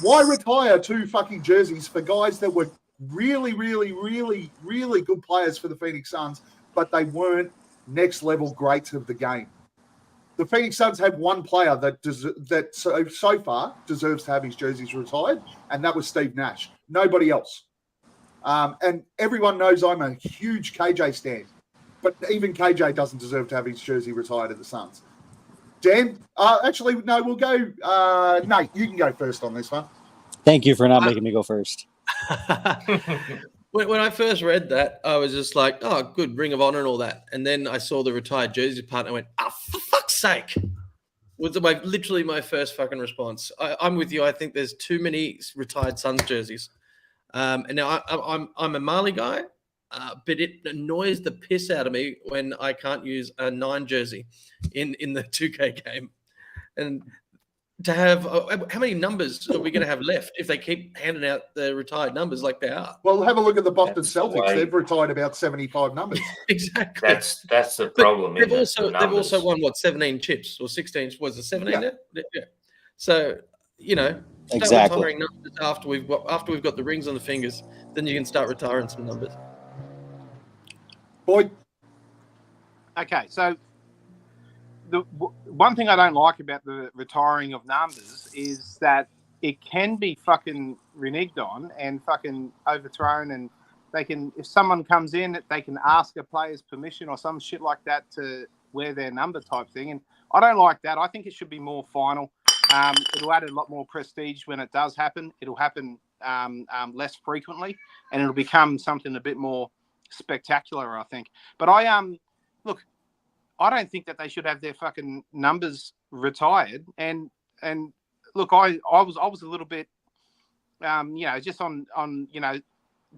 Why retire 2 fucking jerseys for guys that were really, really, really, really good players for the Phoenix Suns, but they weren't next level greats of the game? The Phoenix Suns have one player that so far deserves to have his jerseys retired, and that was Steve Nash. Nobody else. And everyone knows I'm a huge KJ stan, but even KJ doesn't deserve to have his jersey retired at the Suns. Dan? Actually, no, we'll go. Nate, you can go first on this one. Thank you for not making me go first. When I first read that, I was just like, oh, good, Ring of Honor and all that. And then I saw the retired jersey part and I went, oh, for fuck's sake. Was literally my first fucking response. I'm with you. I think there's too many retired Suns jerseys. And now I'm a Marley guy, but it annoys the piss out of me when I can't use a 9 jersey in the 2K game. And to have how many numbers are we going to have left if they keep handing out the retired numbers like they are? Well, have a look at the Boston That's Celtics. why- They've retired about 75 numbers. Exactly. That's the But problem. they've isn't it? also The numbers. won 17 chips or 16. Was it 17? Yeah. Yeah. So start Exactly. retiring numbers after we've got the rings on the fingers. Then you can start retiring some numbers. Boyd, Okay, so the one thing I don't like about the retiring of numbers is that it can be fucking reneged on and fucking overthrown, and they can, if someone comes in, they can ask a player's permission or some shit like that to wear their number type thing, and I don't like that. I think it should be more final. It'll add a lot more prestige when it does happen. It'll happen less frequently, and it'll become something a bit more spectacular, I think. But look, I don't think that they should have their fucking numbers retired. And look, I was a little bit, just on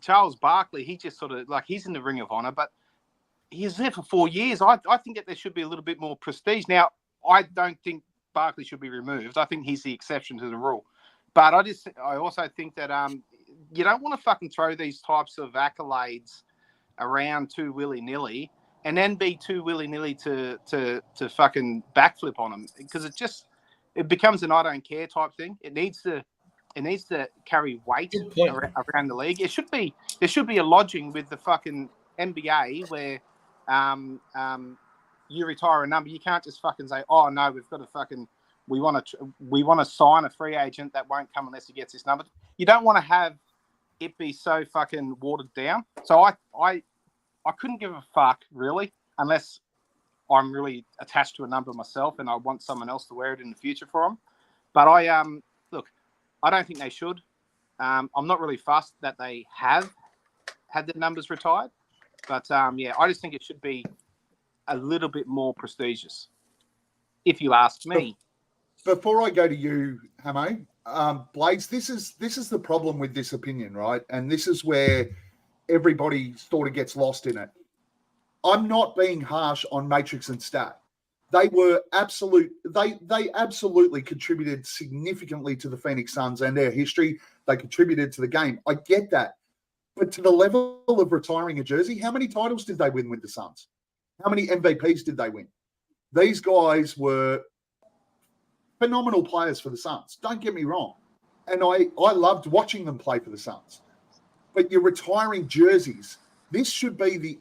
Charles Barkley. He just sort of like, he's in the Ring of Honor, but he's there for 4 years. I think that there should be a little bit more prestige. Now, I don't think Barkley should be removed. I think he's the exception to the rule. But I also think that you don't want to fucking throw these types of accolades around too willy-nilly and then be too willy-nilly to fucking backflip on them, because it becomes an I don't care type thing. It needs to carry weight around the league. There should be a lodging with the fucking NBA where you retire a number. You can't just fucking say, oh no, we've got to fucking we want to sign a free agent that won't come unless he gets this number. You don't want to have it be so fucking watered down. So I couldn't give a fuck really, unless I'm really attached to a number myself and I want someone else to wear it in the future for them. But look, I don't think they should. I'm not really fussed that they have had their numbers retired, but I just think it should be a little bit more prestigious, if you ask me. before I go to you, Hammo, Blades, this is the problem with this opinion, right? And this is where everybody sort of gets lost in it. I'm not being harsh on Matrix and Stat. They were they absolutely contributed significantly to the Phoenix Suns and their history. They contributed to the game. I get that. But to the level of retiring a jersey, how many titles did they win with the Suns? How many MVPs did they win? These guys were phenomenal players for the Suns. Don't get me wrong. And I loved watching them play for the Suns. But you're retiring jerseys. This should be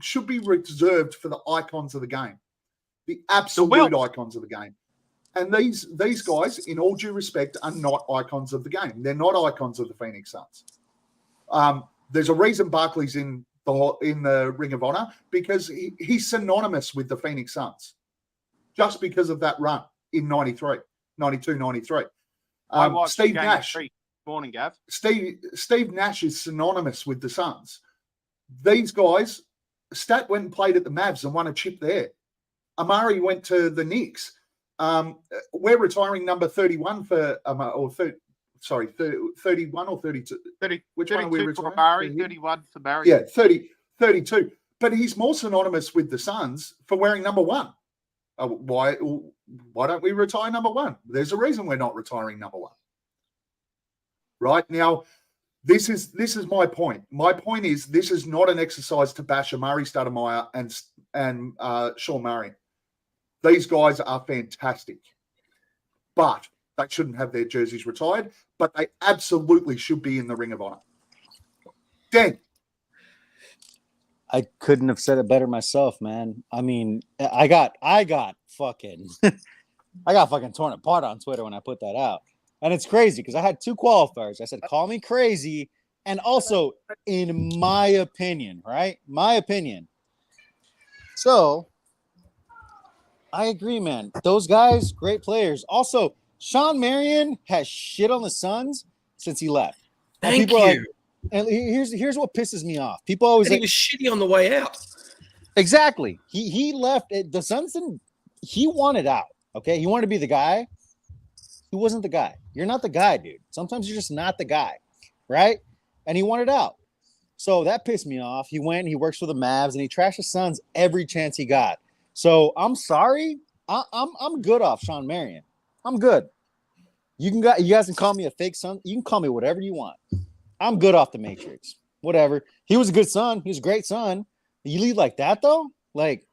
should be reserved for the icons of the game. The absolute icons of the game. And these guys, in all due respect, are not icons of the game. They're not icons of the Phoenix Suns. There's a reason Barkley's in the Ring of Honor, because he's synonymous with the Phoenix Suns, just because of that run in 92, 93. Steve Nash. Morning, Gav. Steve Nash is synonymous with the Suns. These guys, Stat went and played at the Mavs and won a chip there. Amari went to the Knicks. We're retiring number 31 for 31 or 32. 30, Which one are we retiring? For Barry, 31 for Barry. Yeah, 32. but he's more synonymous with the Suns for wearing number 1. Why don't we retire number 1? There's a reason we're not retiring number 1. Right now, this is my point. My point is this is not an exercise to bash Amari Stoudemire and Sean Marion. These guys are fantastic, but they shouldn't have their jerseys retired. But they absolutely should be in the Ring of Honor. Dan. I couldn't have said it better myself, man. I mean, I got fucking torn apart on Twitter when I put that out. And it's crazy because I had 2 qualifiers. I said, call me crazy. And also, in my opinion, right? My opinion. So, I agree, man. Those guys, great players. Also, Sean Marion has shit on the Suns since he left. Thank you. And here's what pisses me off. People always he was shitty on the way out. Exactly. He left. The Suns didn't. He wanted out. Okay, he wanted to be the guy. He wasn't the guy. You're not the guy, dude. Sometimes you're just not the guy, right? And he wanted out. So that pissed me off. He went. He works for the Mavs, and he trashed the Suns every chance he got. So I'm sorry. I'm good off Sean Marion. I'm good. You guys can call me a fake son. You can call me whatever you want. I'm good off the Matrix. Whatever. He was a good son. He was a great son. You leave like that though? Like,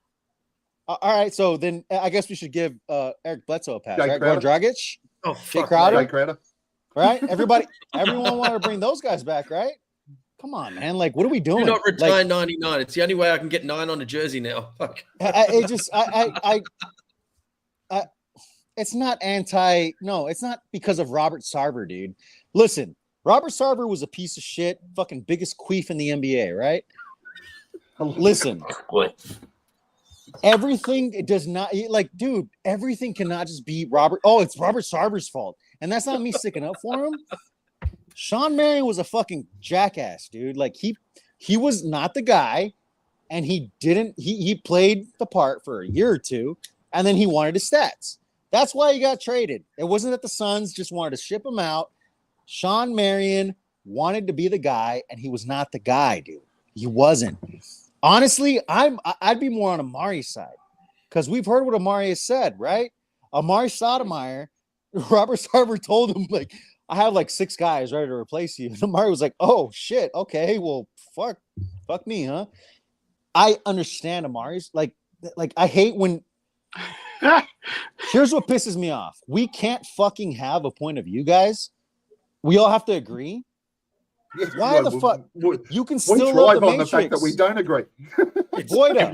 all right. So then I guess we should give Eric Bledsoe a pass. Jake Right? Crowder. Goran Dragic. Oh, Jay fuck. Crowder. Jake Crowder. Right? Everyone wanted to bring those guys back, right? Come on, man. Like, what are we doing? Do not retire Like, 99. It's the only way I can get 9 on a jersey now. Fuck. It's not no, it's not because of Robert Sarver, dude. Listen, Robert Sarver was a piece of shit, fucking biggest queef in the NBA, right? Listen, What? everything it does not like, dude, everything cannot just be Robert. Oh, it's Robert Sarver's fault. And that's not me sticking up for him. Sean Marion was a fucking jackass, dude. Like he was not the guy, and he played the part for a year or two, and then he wanted his stats. That's why he got traded. It wasn't that the Suns just wanted to ship him out. Sean Marion wanted to be the guy, and he was not the guy, dude. He wasn't. Honestly, I'd be more on Amari's side because we've heard what Amari has said, right? Amari Stoudemire, Robert Sarver told him, like, I have like 6 guys ready to replace you. And Amari was like, oh, shit. Okay, well, fuck me, huh? I understand Amari's. Like I hate when – here's what pisses me off. We can't fucking have a point of view, guys. We all have to agree. Why the fuck? You can still love the on Matrix. the fact that we don't agree. Voida.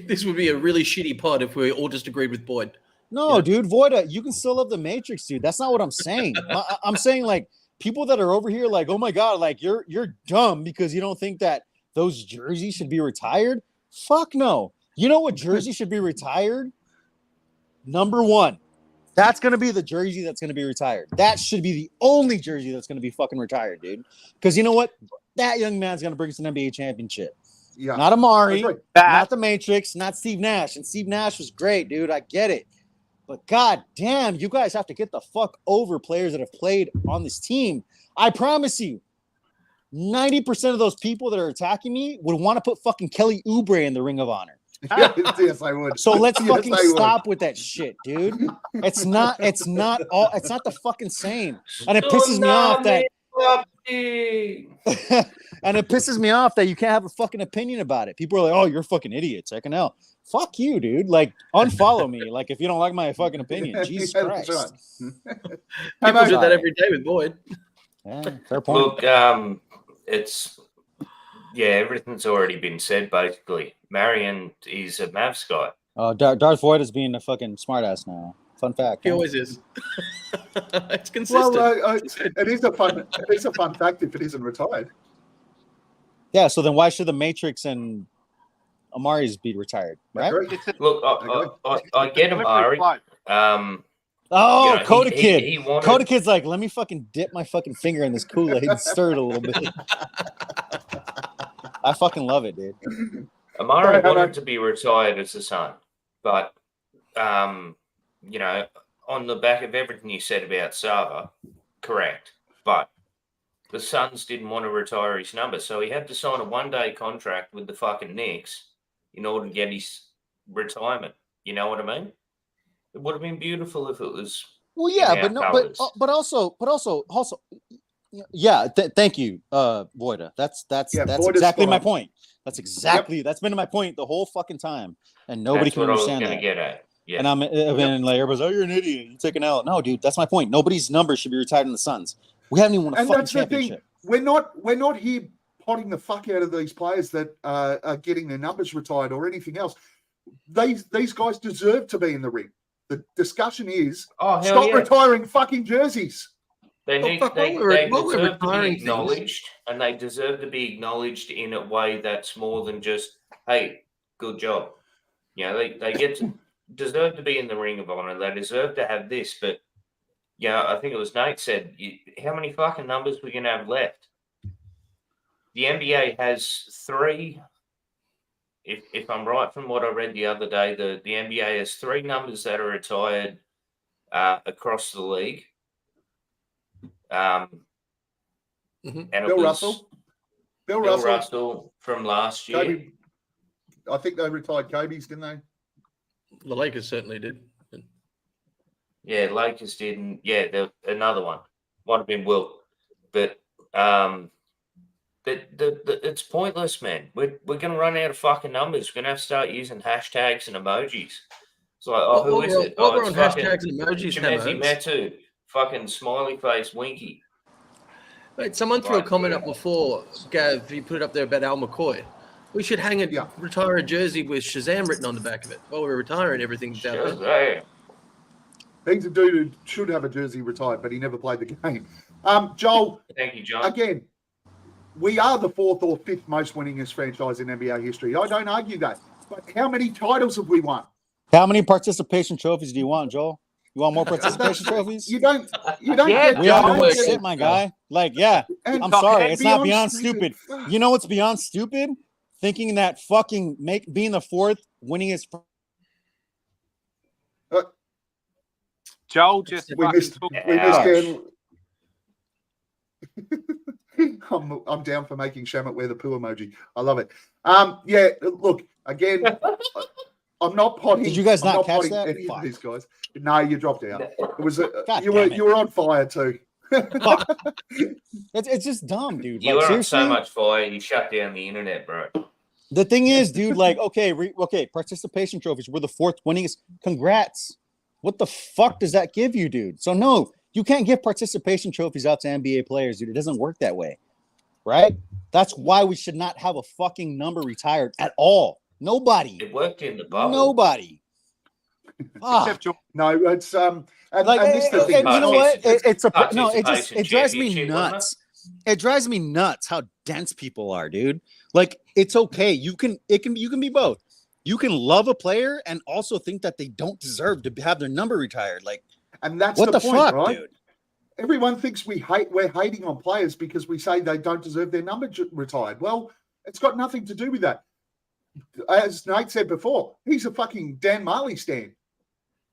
This would be a really shitty pod if we all just agreed with Boyd. No, dude, Voida, you can still love the Matrix, dude. That's not what I'm saying. I'm saying, like, people that are over here like, oh my God, like you're dumb because you don't think that those jerseys should be retired. Fuck no. You know what jersey should be retired? Number 1. That's going to be the jersey that's going to be retired. That should be the only jersey that's going to be fucking retired, dude. Because you know what? That young man's going to bring us an NBA championship. Yeah. Not Amari, That- not the Matrix, not Steve Nash. And Steve Nash was great, dude. I get it. But god damn, you guys have to get the fuck over players that have played on this team. I promise you, 90% of those people that are attacking me would want to put fucking Kelly Oubre in the Ring of Honor. Yes, I would. So let's Yes, fucking I would. stop with that shit, dude. It's not the fucking same. And it pisses me off that and it pisses me off that you can't have a fucking opinion about it. People are like, oh, you're fucking idiots. Heck hell. Fuck you, dude. Like, unfollow me. Like, if you don't like my fucking opinion. Jesus Yeah, that's Christ. right. People do that every day with Boyd. Yeah, fair point. Look, everything's already been said, basically. Marion is a Mavs guy. Darth Void is being a fucking smartass now. Fun fact. He huh? always is. It's consistent. Well, it is a fun fact if it isn't retired. Yeah, so then why should the Matrix and Amari's be retired, right? Agree. Look, I get Amari. Oh, You know, Coda he Kid. wanted- Coda Kid's like, let me fucking dip my fucking finger in this Kool-Aid and stir it a little bit. I fucking love it, dude. Amari Sorry, wanted to be retired as a Sun, but you know, on the back of everything you said about Sava, correct. But the Suns didn't want to retire his number, so he had to sign a one-day contract with the fucking Knicks in order to get his retirement. You know what I mean? It would have been beautiful if it was. Well, yeah, in but our no, colours. but also, yeah. Thank you, Voida. That's Voida's exactly spot my on. point. That's been my point the whole fucking time, and nobody That's can what understand I was going that. to get at. Yeah. And like everybody's, oh, you're an idiot. You take an L. No, dude, that's my point. Nobody's number should be retired in the Suns. We haven't even won a And fucking that's the championship. thing. We're not here potting the fuck out of these players that are getting their numbers retired or anything else. These guys deserve to be in the ring. The discussion is stop retiring fucking jerseys. They Well, they while we're deserve to be retiring things- acknowledged, and they deserve to be acknowledged in a way that's more than just, hey, good job. You know, they deserve to be in the Ring of Honor. They deserve to have this, but yeah, I think it was Nate said, how many fucking numbers we're going to have left? The NBA has 3. If I'm right from what I read the other day, the NBA has 3 numbers that are retired across the league. And Bill Russell. Bill Russell from last year. Kobe, I think they retired Kobe's, didn't they? The Lakers certainly did. Yeah, Lakers didn't. Yeah, another one might have been Wilt, but it's pointless, man. We're gonna run out of fucking numbers. We're gonna have to start using hashtags and emojis. It's like, who is it? While we're It's on fucking hashtags and emojis, Chimezi Hammo, Metu, fucking smiley face Winky. Wait, someone threw a comment up before, Gav, you put it up there about Al McCoy. We should retire a jersey with Shazam written on the back of it. While we're retiring, everything's out there. Shazam. He's a dude who should have a jersey retired, but he never played the game. Joel, Thank you, John. again, we are the 4th or 5th most winningest franchise in NBA history. I don't argue that. But how many titles have we won? How many participation trophies do you want, Joel? You want more participation trophies? You don't Yeah, get We all that. know it's shit, my guy. Like, yeah, And I'm sorry. and It's not beyond stupid. You know what's beyond stupid? Thinking that fucking being the 4th winningest. Joel just We missed took Dan. I'm down for making Shamit wear the poo emoji. I love it. Yeah, look, again, I'm not potting. Did you guys I'm not catch potting that? any Fuck. of these guys. No, you dropped out. It was God you damn it. were on fire too. It's just dumb, dude. You Like, were on so seriously? much fire, you shut down the internet, bro. The thing is, dude, like, okay, participation trophies. We're the 4th winningest. Congrats. What the fuck does that give you, dude? So no, you can't give participation trophies out to NBA players, dude. It doesn't work that way, right? That's why we should not have a fucking number retired at all. Nobody. It worked in the bubble. Nobody. Ah. except Joel. No, it's and Like, this is the thing. you know what? Participation It drives me championship, wasn't nuts. It drives me nuts how dense people are, dude. Like, it's okay. You can be both. You can love a player and also think that they don't deserve to have their number retired. Like, And that's what the point, fuck, right? dude? Everyone thinks we're hating on players because we say they don't deserve their number retired. Well, it's got nothing to do with that. As Nate said before, he's a fucking Dan Marley stan,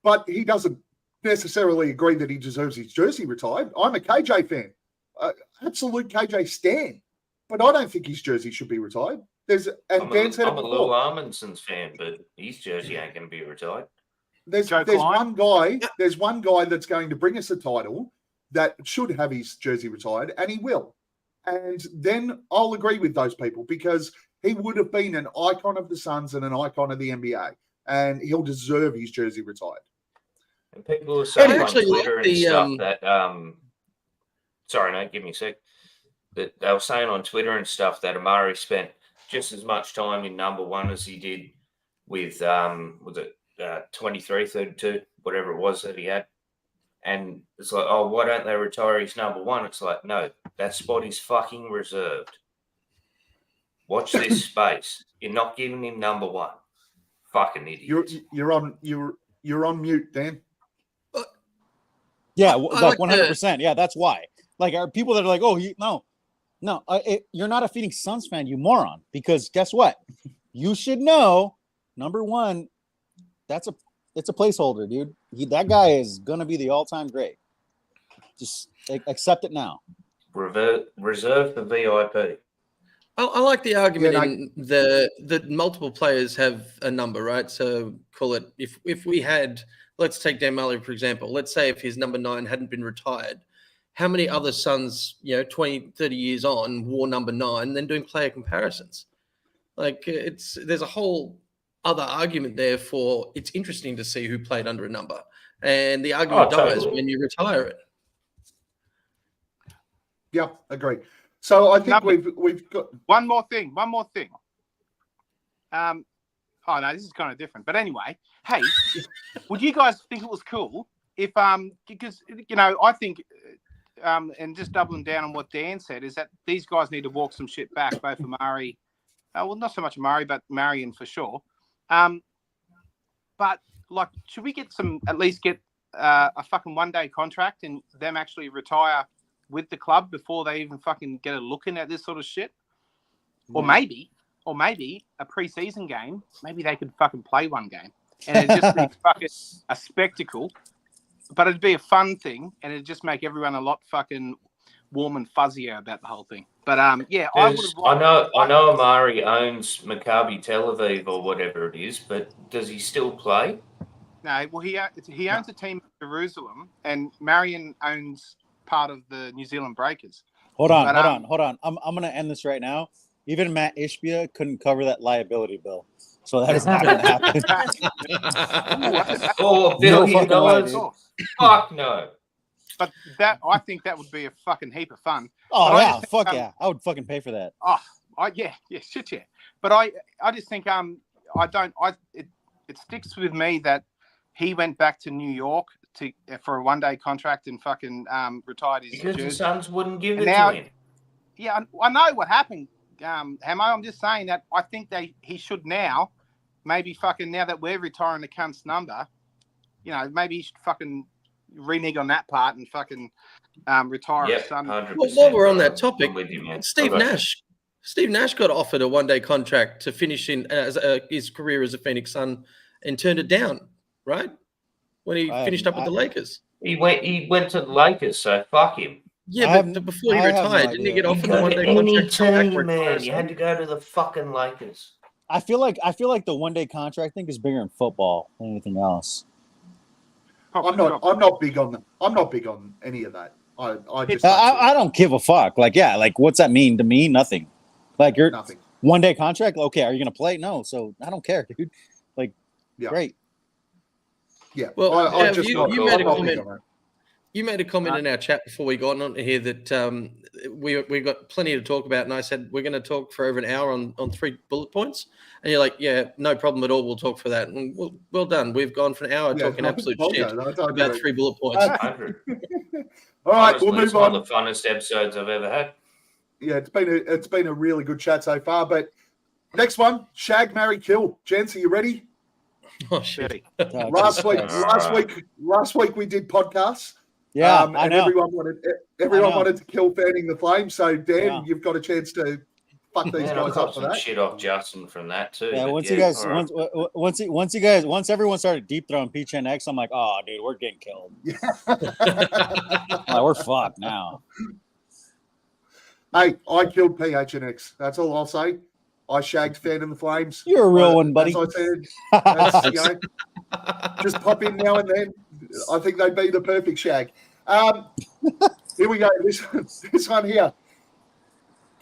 but he doesn't necessarily agree that he deserves his jersey retired. I'm a KJ fan, absolute KJ stan, but I don't think his jersey should be retired. Dan said it I'm a Lou before. Amundsen's fan, but his jersey ain't going to be retired. There's Joe one guy. There's one guy that's going to bring us a title that should have his jersey retired, and he will. And then I'll agree with those people because he would have been an icon of the Suns and an icon of the NBA, and he'll deserve his jersey retired. And people are saying on actually like Twitter and the, stuff that sorry, Nate, give me a sec. That they were saying on Twitter and stuff that Amari spent just as much time in number 1 as he did with was it 23, 32, whatever it was that he had. And it's like, oh, why don't they retire his number 1? It's like, no, that spot is fucking reserved. Watch this space. You're not giving him number 1. Fucking idiot. You're on mute, Dan. Yeah, I like like the- 100%. Yeah, that's why. Like, are people that are like, oh, no, you're not a Phoenix Suns fan, you moron. Because guess what? You should know, number 1, it's a placeholder, dude. That guy is gonna be the all-time great. Just accept it now. reserved for VIP. I like the argument Yeah, in the multiple players have a number, right? So call it if we had, let's take Dan Mulley, for example. Let's say if his number 9 hadn't been retired, how many other Suns, 20, 30 years on, wore number 9, then doing player comparisons? Like there's a whole other argument there for it's interesting to see who played under a number. And the argument dies when you retire it. Yeah, agree. So I think we've got one more thing. Oh no, this is kind of different. But anyway, hey, would you guys think it was cool if because I think and just doubling down on what Dan said is that these guys need to walk some shit back, both for Murray, well, not so much Murray, but Marion for sure. But like, should we at least get a fucking 1-day contract and them actually retire with the club before they even fucking get a look in at this sort of shit? Or maybe a pre-season game, maybe they could fucking play one game and it'd just be fucking a spectacle, but it'd be a fun thing and it'd just make everyone a lot fucking warm and fuzzier about the whole thing. But yeah, I know Amari owns Maccabi Tel Aviv or whatever it is, but does he still play? No, well, he owns a team in Jerusalem and Marion owns part of the New Zealand Breakers. Hold on. I'm going to end this right now. Even Matt Ishbia couldn't cover that liability bill. So that is not going to happen. $4 billion. Fuck no. But I think that would be a fucking heap of fun. Oh, but yeah. Fuck yeah. I would fucking pay for that. Yeah, shit, yeah. But I just think it sticks with me that he went back to New York for a 1-day contract and fucking retired his because jersey. The Suns wouldn't give it to him. Yeah, I know what happened, Hammo. I'm just saying that I think he should now, maybe fucking now that we're retiring the cunt's number, maybe he should fucking renege on that part and fucking retire his son. 100%. Well, while we're on that topic, you, Steve Nash got offered a 1-day contract to finish in his career as a Phoenix Sun and turned it down, right? When he finished up with the Lakers. He went to the Lakers, so fuck him. Yeah, but before he retired, didn't he get offered a 1-day contract? Man, you had to go to the fucking Lakers. I feel like the 1-day contract thing is bigger in football than anything else. I'm not big on any of that. I don't give a fuck. What's that mean to me? Nothing. You're nothing. 1-day contract. Okay, are you gonna play? No, so I don't care, dude. Great. Yeah. Well, you made a comment. You made a comment in our chat before we got on here that we got plenty to talk about, and I said we're going to talk for over an hour on 3 bullet points, and you're like, yeah, no problem at all. We'll talk for that. And well done. We've gone for an hour talking absolute shit about 3 bullet points. All right, we'll move on. It's one of the funnest episodes I've ever had. Yeah, it's been a really good chat so far. But next one, shag, marry, kill. Gents, are you ready? Oh shit! Last week we did podcasts. Yeah, and everyone wanted to kill fanning the flames. So Dan, you've got a chance to fuck these guys up for that. Shit off Justin from that too. Yeah, once everyone started deep throwing PHNX, I'm like, oh dude, we're getting killed. We're fucked now. Hey, I killed PHNX. That's all I'll say. I shagged Fan in the Flames. You're a real one, buddy. As I said, just pop in now and then. I think they'd be the perfect shag. Here we go. This one here.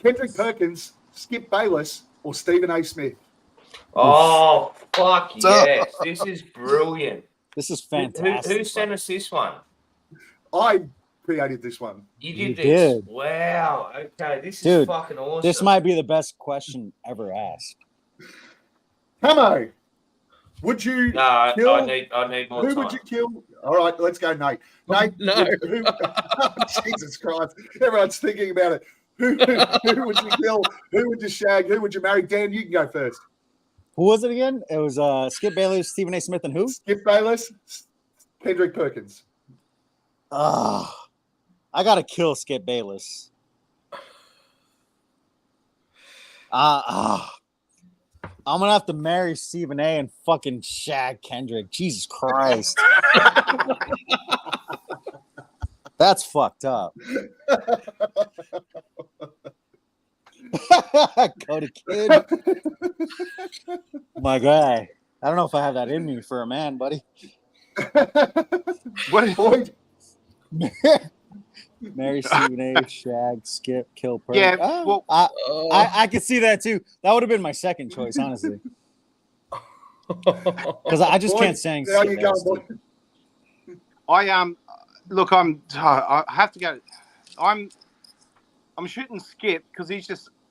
Kendrick Perkins, Skip Bayless, or Stephen A. Smith? Oh, fuck yes. This is brilliant. This is fantastic. Who sent us this one? I created this one. You did. Wow. Okay, this is fucking awesome. This might be the best question ever asked. Hammo, would you kill? I need more time. Who would you kill? All right, let's go, Nate. Nate, no. Jesus Christ. Everyone's thinking about it. Who would you kill? Who would you shag? Who would you marry? Dan, you can go first. Who was it again? It was Skip Bayless, Stephen A. Smith, and who? Skip Bayless, Kendrick Perkins. I gotta kill Skip Bayless. I'm gonna have to marry Stephen A. and fucking shag Kendrick. Jesus Christ. That's fucked up. Cody Kid. My guy. I don't know if I have that in me for a man, buddy. What? Boyd, Mary Stephen A, Shag, Skip, Kill, Perk. Yeah, Oh, well- I could see that too. That would have been my second choice, honestly. Because I just Boyd, can't stand how Skip. you going, boy? Look, I have to go. I'm shooting Skip because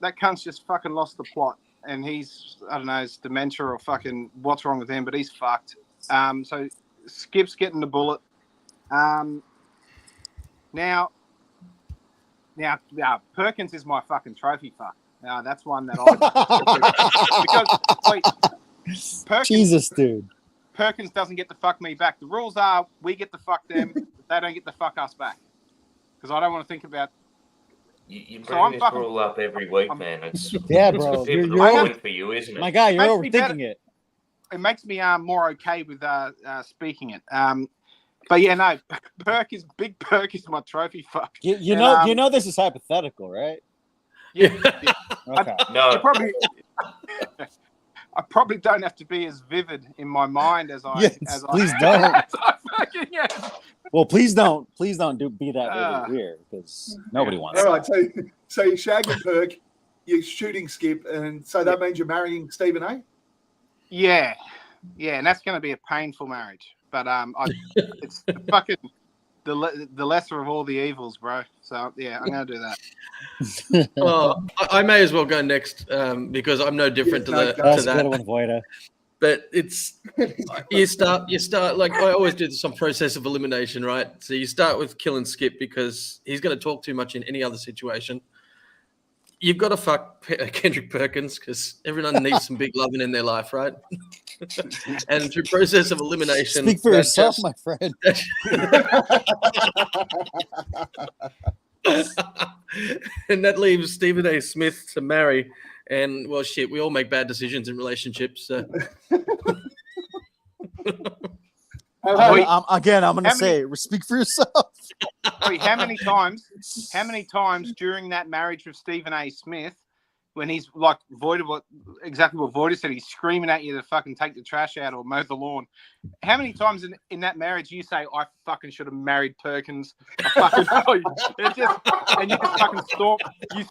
that cunt's just fucking lost the plot, and he's, I don't know, it's dementia or fucking what's wrong with him, but he's fucked. So Skip's getting the bullet. Now, Perkins is my fucking trophy fuck. Now that's one that I because Perkins, Jesus, dude. Perkins doesn't get to fuck me back. The rules are we get to fuck them, but they don't get to fuck us back. Because I don't want to think about. You So bring I'm this fucking- rule up every week, man. It's Yeah, it's bro. a pivotal You're point for you, isn't it? My guy, you're Makes me overthinking it. It makes me more okay with speaking it. But yeah, no, Big Perk is my trophy fuck. You And, know this is hypothetical, right? Yeah, Okay. No, I probably don't have to be as vivid in my mind as I. Yes, as please I, don't. as I fucking am. Well, please don't be that really weird because nobody wants All that. right, so you're shagging Perk, you're shooting Skip, and so that means you're marrying Stephen A? Yeah, and that's going to be a painful marriage. But it's fucking the lesser of all the evils, bro. So yeah, I'm going to do that. Oh, I may as well go next because I'm no different Yes, to no, That's a that. good one, Voida. But it's you start like I always do some process of elimination, right? So you start with killing Skip because he's going to talk too much in any other situation. You've got to fuck Kendrick Perkins because everyone needs some big loving in their life, right? And through process of elimination, Speak for that yourself, just- my friend. and that leaves Stephen A. Smith to marry. And well, shit, we all make bad decisions in relationships. So. I'm going to How say, speak for yourself. Wait, how many times during that marriage with Stephen A. Smith, when he's like exactly what Voida said, he's screaming at you to fucking take the trash out or mow the lawn. How many times in that marriage you say, I fucking should have married Perkins? I fucking and you just fucking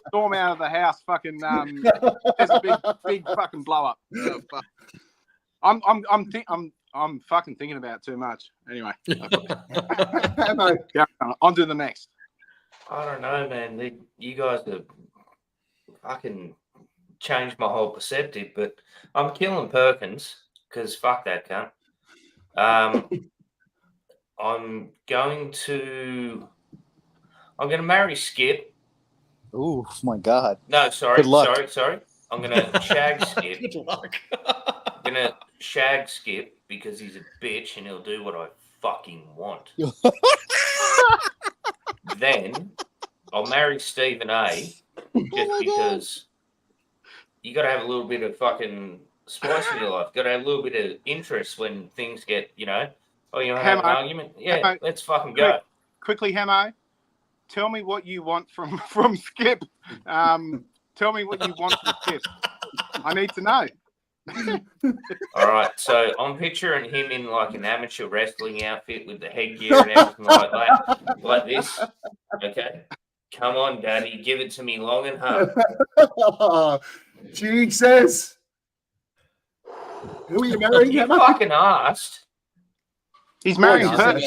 storm out of the house, fucking there's a big fucking blow up. Oh, fuck. I'm fucking thinking about it too much. Anyway, yeah, on to the next. I don't know, man. You guys have fucking changed my whole perspective, but I'm killing Perkins because fuck that cunt. I'm going to marry Skip. Oh my God. No, sorry. Good luck. I'm gonna shag Skip. Good luck. I'm gonna shag Skip because he's a bitch and he'll do what I fucking want. Then I'll marry Stephen A. Just because you got to have a little bit of fucking spice in your life. Got to have a little bit of interest when things get, have an argument. Yeah, Hammo, let's fucking go. Quickly, Hammo, tell me what you want from Skip. Tell me what you want from Skip. I need to know. All right, so I'm picturing him in like an amateur wrestling outfit with the headgear and everything like that, like this. Okay, come on, Daddy, give it to me long and hard. Jesus. Who are you marrying? You Emma? fucking asked. He's marrying Oh, Perk.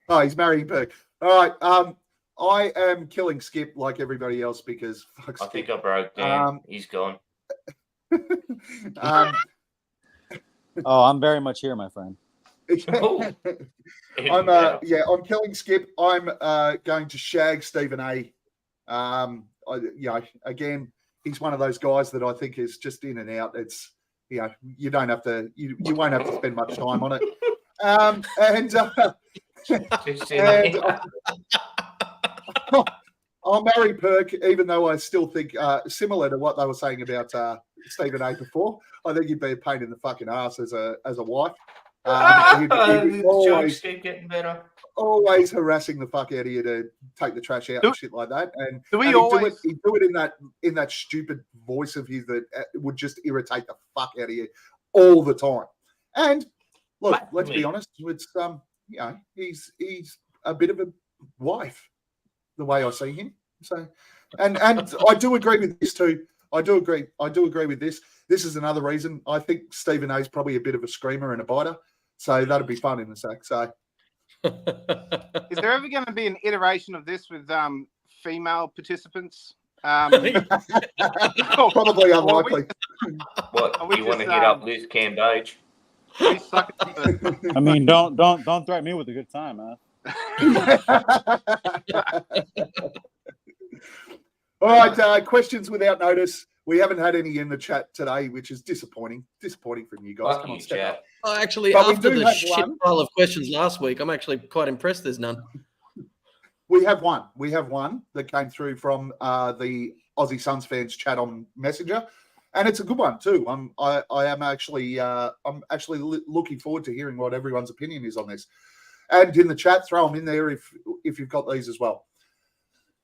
Oh, he's marrying Perk. All right. I am killing Skip like everybody else because fuck I Skip. think I broke down. He's gone. Oh, I'm very much here, my friend. Oh. I'm killing Skip. I'm going to shag Stephen A. Again, he's one of those guys that I think is just in and out. It's you don't have to you won't have to spend much time on it. I'll marry Perk, even though I still think similar to what they were saying about Stephen A before. I think he'd be a pain in the fucking ass as a wife. He'd Jokes keep getting better. always harassing the fuck out of you to take the trash out and shit like that. And, Do we and always- he'd do it in that stupid voice of his that would just irritate the fuck out of you all the time. And look, let's be honest, it's he's a bit of a wife, the way I see him. So, and I do agree with this too. I do agree with this. This is another reason I think Stephen A is probably a bit of a screamer and a biter. So that'd be fun in the sack. So, Is there ever going to be an iteration of this with female participants? Probably probably unlikely. What you want to hit up Liz Cambage? I mean, don't threaten me with a good time, man. All right, questions without notice. We haven't had any in the chat today, which is disappointing. Disappointing from you guys. Fuck Come you, on, step chat. up. Oh, actually, But we after do the have shit one. pile of questions last week, I'm actually quite impressed there's none. We have one. We have one that came through from the Aussie Suns Fans chat on Messenger, and it's a good one too. I'm actually looking forward to hearing what everyone's opinion is on this. And in the chat, throw them in there if you've got these as well.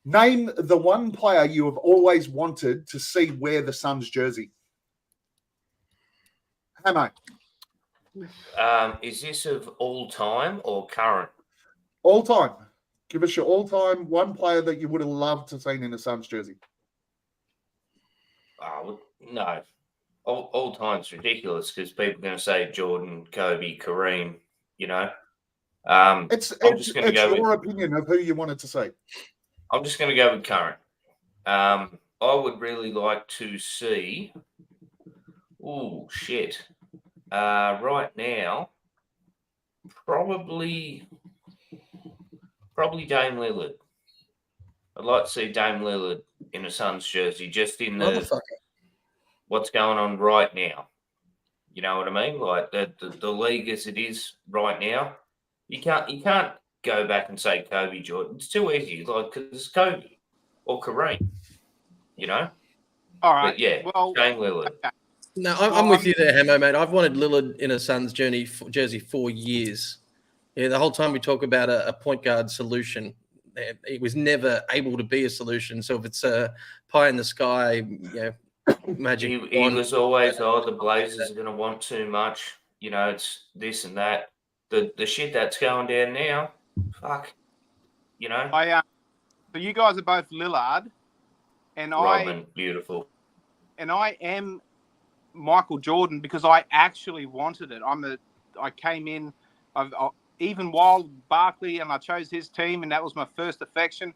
Name the one player you have always wanted to see wear the Suns jersey. Hammo. Is this of all time or current? All time. Give us your all-time one player that you would have loved to seen in a Suns jersey. Oh, no. All time's ridiculous because people are going to say Jordan, Kobe, Kareem, you know. It's your opinion of who you wanted to see. I'm just going to go with current. I would really like to see. Oh shit! Right now, probably Dame Lillard. I'd like to see Dame Lillard in a Suns jersey, just in the what's going on right now. You know what I mean? Like the league as it is right now. You can't go back and say Kobe, Jordan. It's too easy. Like, because it's Kobe or Kareem, you know? All right. But yeah, well, Dame Lillard. Okay. No, I'm with you there, Hammo, mate. I've wanted Lillard in a Suns jersey for years. Yeah, the whole time we talk about a point guard solution, it was never able to be a solution. So if it's a pie in the sky, magic. He was always, the Blazers are going to want too much. You know, it's this and that. The shit that's going down now, fuck. You know? So you guys are both Lillard, and Rodman, beautiful. And I am Michael Jordan because I actually wanted it. I came in, even while Barkley, and I chose his team, and that was my first affection.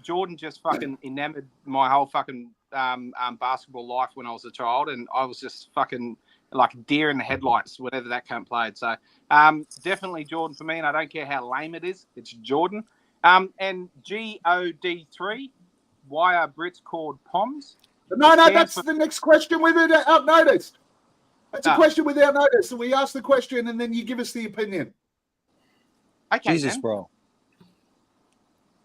Jordan just fucking enamored my whole fucking basketball life when I was a child, and I was just fucking like a deer in the headlights whenever that cunt played. So definitely Jordan for me, and I don't care how lame it is. It's Jordan. And GOD3, why are Brits called POMs? No, that's the next question without notice. That's a question without notice. So we ask the question and then you give us the opinion. Okay, Jesus, then. bro.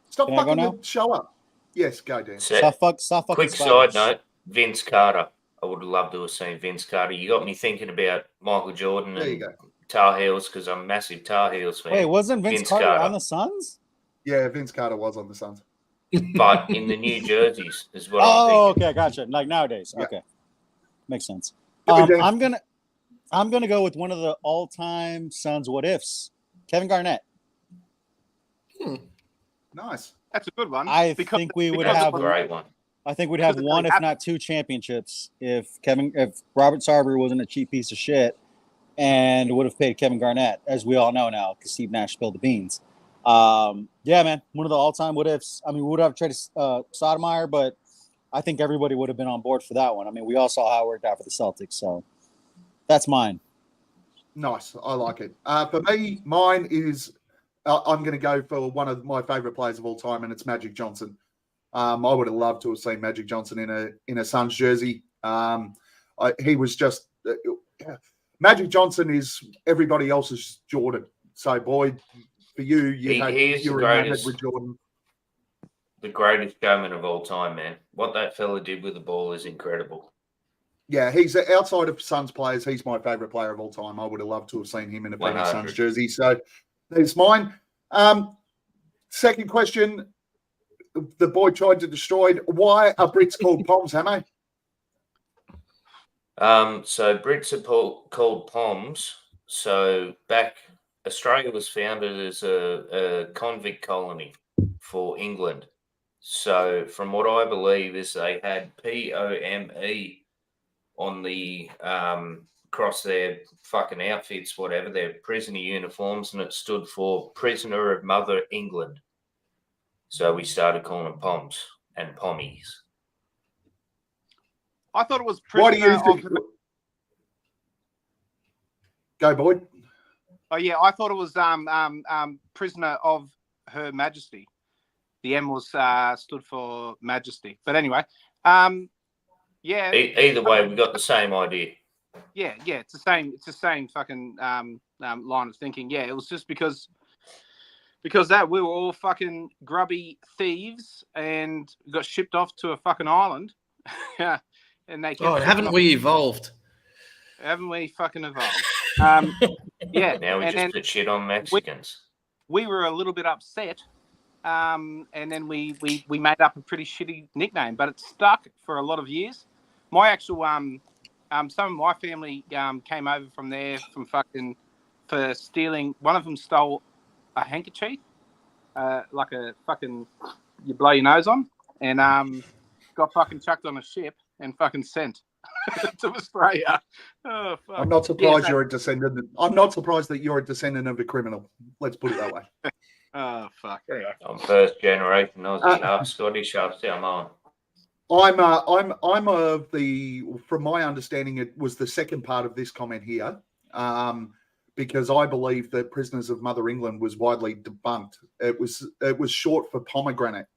Stop Can I go fucking now? the show up. Yes, go, Dan. Stop fucking Quick spiders. side note, Vince Carter. I would have loved to have seen Vince Carter. You got me thinking about Michael Jordan There you and go. Tar Heels because I'm a massive Tar Heels fan. Wait, wasn't Vince Carter on the Suns? Yeah, Vince Carter was on the Suns. But in the New Jerseys is what I'm Oh, thinking. okay, gotcha. Like nowadays. Yeah. Okay. Makes sense. Give me Dan. I'm gonna go with one of the all-time Suns what ifs. Kevin Garnett. Nice. That's a good one. I think we would That's have a great one. I think we'd have Because one, if not two championships if Robert Sarver wasn't a cheap piece of shit and would have paid Kevin Garnett, as we all know now, because Steve Nash spilled the beans. Yeah, man, one of the all-time what ifs. I mean, we would have traded Sotomayor, but I think everybody would have been on board for that one. I mean, we all saw how it worked out for the Celtics, so that's mine. Nice. I like it. For me, mine is I'm going to go for one of my favorite players of all time, and it's Magic Johnson. I would have loved to have seen Magic Johnson in a Suns jersey. He was just Magic Johnson is everybody else's Jordan. So, boy, for you, you're enamored with Jordan. The greatest showman of all time, man. What that fella did with the ball is incredible. Yeah, he's outside of Suns players. He's my favourite player of all time. I would have loved to have seen him in a Phoenix 100. Suns jersey. So there's mine. Second question. The boy tried to destroy. Why are Brits called Poms, Hammo? So Brits are called Poms. So back, Australia was founded as a convict colony for England. So from what I believe is they had POME on the across their fucking outfits, whatever, their prisoner uniforms, and it stood for Prisoner of Mother England. So we started calling them Poms and Pommies. I thought it was Why do prisoner you think? of. Go, Boyd. Oh yeah, I thought it was prisoner of Her Majesty. The M was stood for Majesty. But anyway, yeah. Either way, we got the same idea. Yeah, it's the same. It's the same fucking line of thinking. Yeah, it was just because that we were all fucking grubby thieves and got shipped off to a fucking island. And they kept haven't we evolved? Haven't we fucking evolved? Yeah. Now we just put shit on Mexicans. We were a little bit upset. And then we made up a pretty shitty nickname, but it stuck for a lot of years. My actual some of my family came over from there for stealing. One of them stole a handkerchief, like a fucking you blow your nose on, and got fucking chucked on a ship and fucking sent to Australia. Oh, fuck. I'm not surprised you're a descendant. I'm not surprised that you're a descendant of a criminal. Let's put it that way. Oh fuck! Anyway. I'm first generation Aussie, half Scottish, half Samoan. I'm of the. From my understanding, it was the second part of this comment here, because I believe that Prisoners of Mother England was widely debunked. It was short for pomegranate,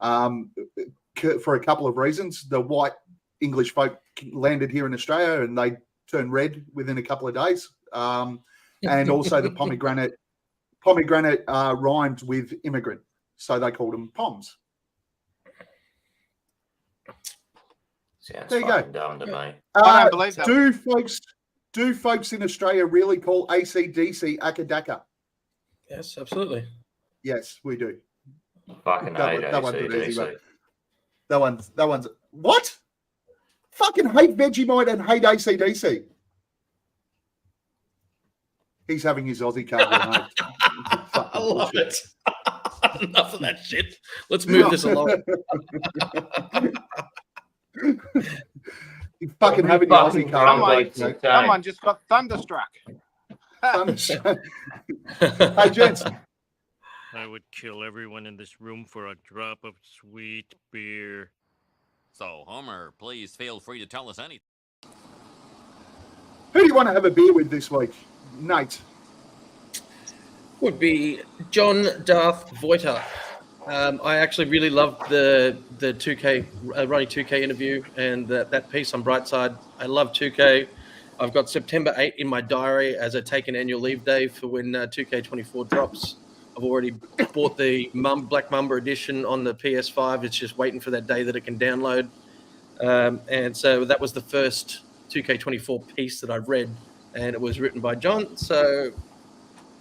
for a couple of reasons. The white English folk landed here in Australia and they turned red within a couple of days, and also the pomegranate rhymed with immigrant, so they called them Poms. Sounds there you fucking go. dumb to me. I don't believe that. Do folks in Australia really call AC/DC Akadaka? Yes, absolutely. Yes, we do. Fucking hate AC/DC. That one's what? Fucking hate Vegemite and hate AC/DC. He's having his Aussie card. I love it. Enough of that shit. Let's move this along. You fucking having your Aussie card. Someone just got thunderstruck. Hey, gents. I would kill everyone in this room for a drop of sweet beer. So, Homer, please feel free to tell us anything. Who do you want to have a beer with this week? Nate. Would be John Darth Voiter. I actually really loved the 2K Ronnie 2K interview and that piece on Brightside. I love 2K. I've got September 8 in my diary as I take an annual leave day for when 2K24 drops. I've already bought the Black Mamba edition on the PS5. It's just waiting for that day that it can download. And so that was the first 2K24 piece that I've read, and it was written by John. So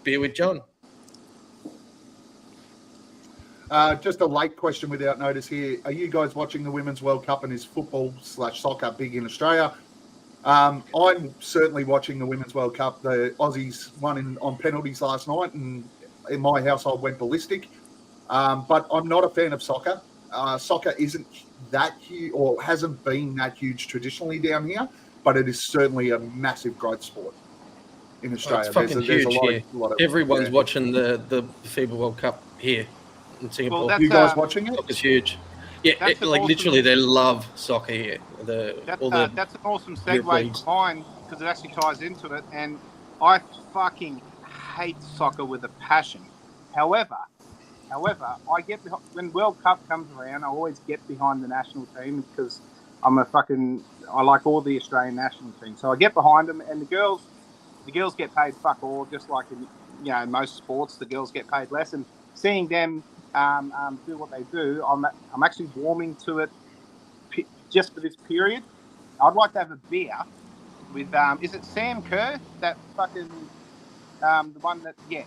beer with John. Just a late question without notice here. Are you guys watching the Women's World Cup, and is football/soccer big in Australia? I'm certainly watching the Women's World Cup. The Aussies won on penalties last night, and in my household went ballistic. But I'm not a fan of soccer. Soccer isn't that huge, or hasn't been that huge traditionally down here, but it is certainly a massive growth sport in Australia. It's fucking huge here. Everyone's watching the FIBA World Cup here in Singapore. Well, you guys watching it? It's huge. Yeah, like awesome, literally, they love soccer here. That's an awesome segue to mine because it actually ties into it. And I fucking hate soccer with a passion. However, I get when World Cup comes around, I always get behind the national team because I like all the Australian national teams. So I get behind them, and the girls get paid fuck all, just like in most sports, the girls get paid less. And seeing them do what they do, I'm actually warming to it just for this period. I'd like to have a beer with is it Sam Kerr? That fucking the one that I'd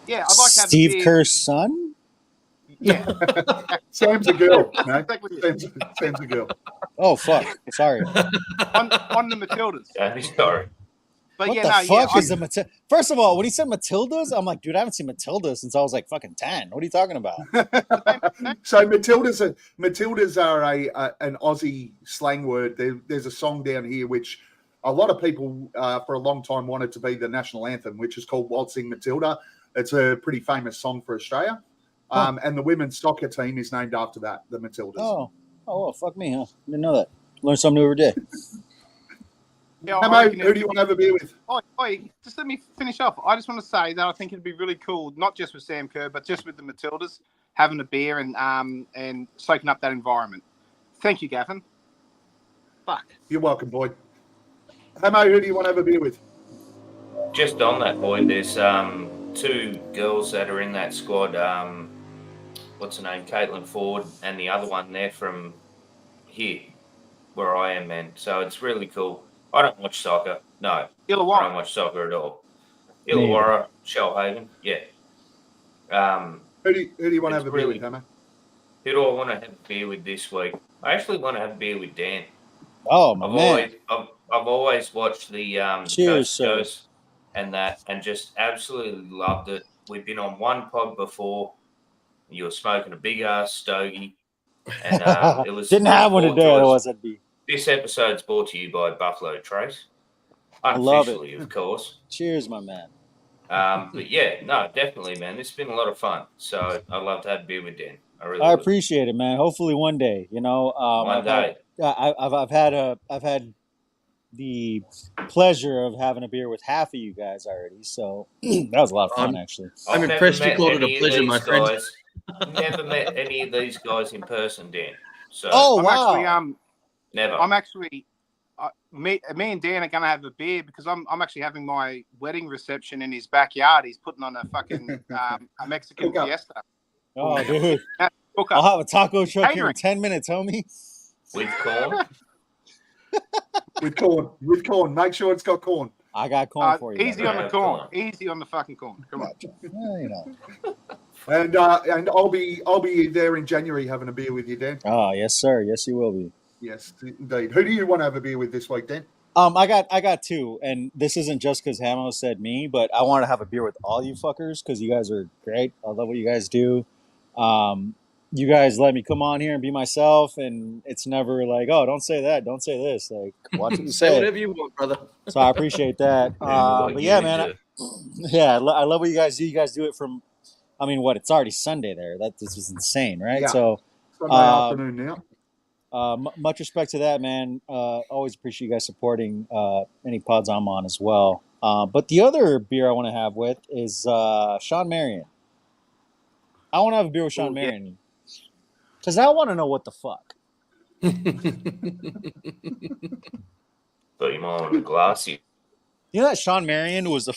like to have Steve a beer. Kerr's son? Yeah. Sam's a girl, man. Exactly it. Sam's a girl. Oh fuck! Sorry. on the Matildas. Sorry. But What yeah, the no, fuck yeah. is the Matilda? First of all, when he said Matildas, I'm like, dude, I haven't seen Matildas since I was like fucking 10. What are you talking about? So Matildas are an Aussie slang word. There's a song down here which a lot of people for a long time wanted to be the national anthem, which is called Waltzing Matilda. It's a pretty famous song for Australia. And the women's soccer team is named after that, the Matildas. Oh, well, fuck me, huh? Didn't know that. Learn something new every day. Yeah, Hammo, who do you want to have a beer with? Just let me finish off. I just want to say that I think it'd be really cool, not just with Sam Kerr, but just with the Matildas, having a beer and soaking up that environment. Thank you, Gavin. Fuck. You're welcome, boy. Hammo, who do you want to have a beer with? Just on that, boy, there's two girls that are in that squad. What's her name? Caitlin Ford, and the other one there from here, where I am, man. So it's really cool. I don't watch soccer. No, I don't watch soccer at all. Illawarra, Shellhaven, yeah. Who do you want to have a beer with, Hammo? Who do I want to have a beer with this week? I actually want to have a beer with Dan. Oh, my man. I've always watched the Cheers, shows and that, and just absolutely loved it. We've been on one pod before. You were smoking a big ass stogie, and it was didn't have one today. Otherwise, I'd be. This episode's brought to you by Buffalo Trace, love it. unofficially, of course. Cheers, my man. But yeah, no, definitely, man. This has been a lot of fun. So I'd love to have a beer with Dan. I appreciate it, man. Hopefully, one day. You know, one day. I've had the pleasure of having a beer with half of you guys already, so that was a lot of fun, actually. I'm impressed you called it a pleasure, my friend. Never met any of these guys in person, Dan. So wow. Never. I'm actually me and Dan are gonna have a beer because I'm actually having my wedding reception in his backyard. He's putting on a fucking a Mexican fiesta. Oh, dude. I'll have a taco truck here in 10 minutes, homie. With corn? With corn. Make sure it's got corn. I got corn for you. Easy on the corn. Easy on the fucking corn. Come on. You know. And I'll be there in January having a beer with you, Dan. Oh, yes, sir. Yes, you will be. Yes, indeed. Who do you want to have a beer with this week, Dan? I got two, and this isn't just because Hammo said me, but I want to have a beer with all you fuckers because you guys are great. I love what you guys do. You guys let me come on here and be myself, and it's never like, oh, don't say that, don't say this. Like, watch what you say. Whatever you want, brother. So I appreciate that. But yeah, man, I love what you guys do. You guys do it from, I mean, it's already Sunday there. This is insane, right? Yeah. So Sunday afternoon now. Much respect to that, man. Always appreciate you guys supporting any pods I'm on as well. But the other beer I want to have with is Sean Marion. I want to have a beer with Sean Marion because I want to know what the fuck. But you might want a glassy. You know that Sean Marion was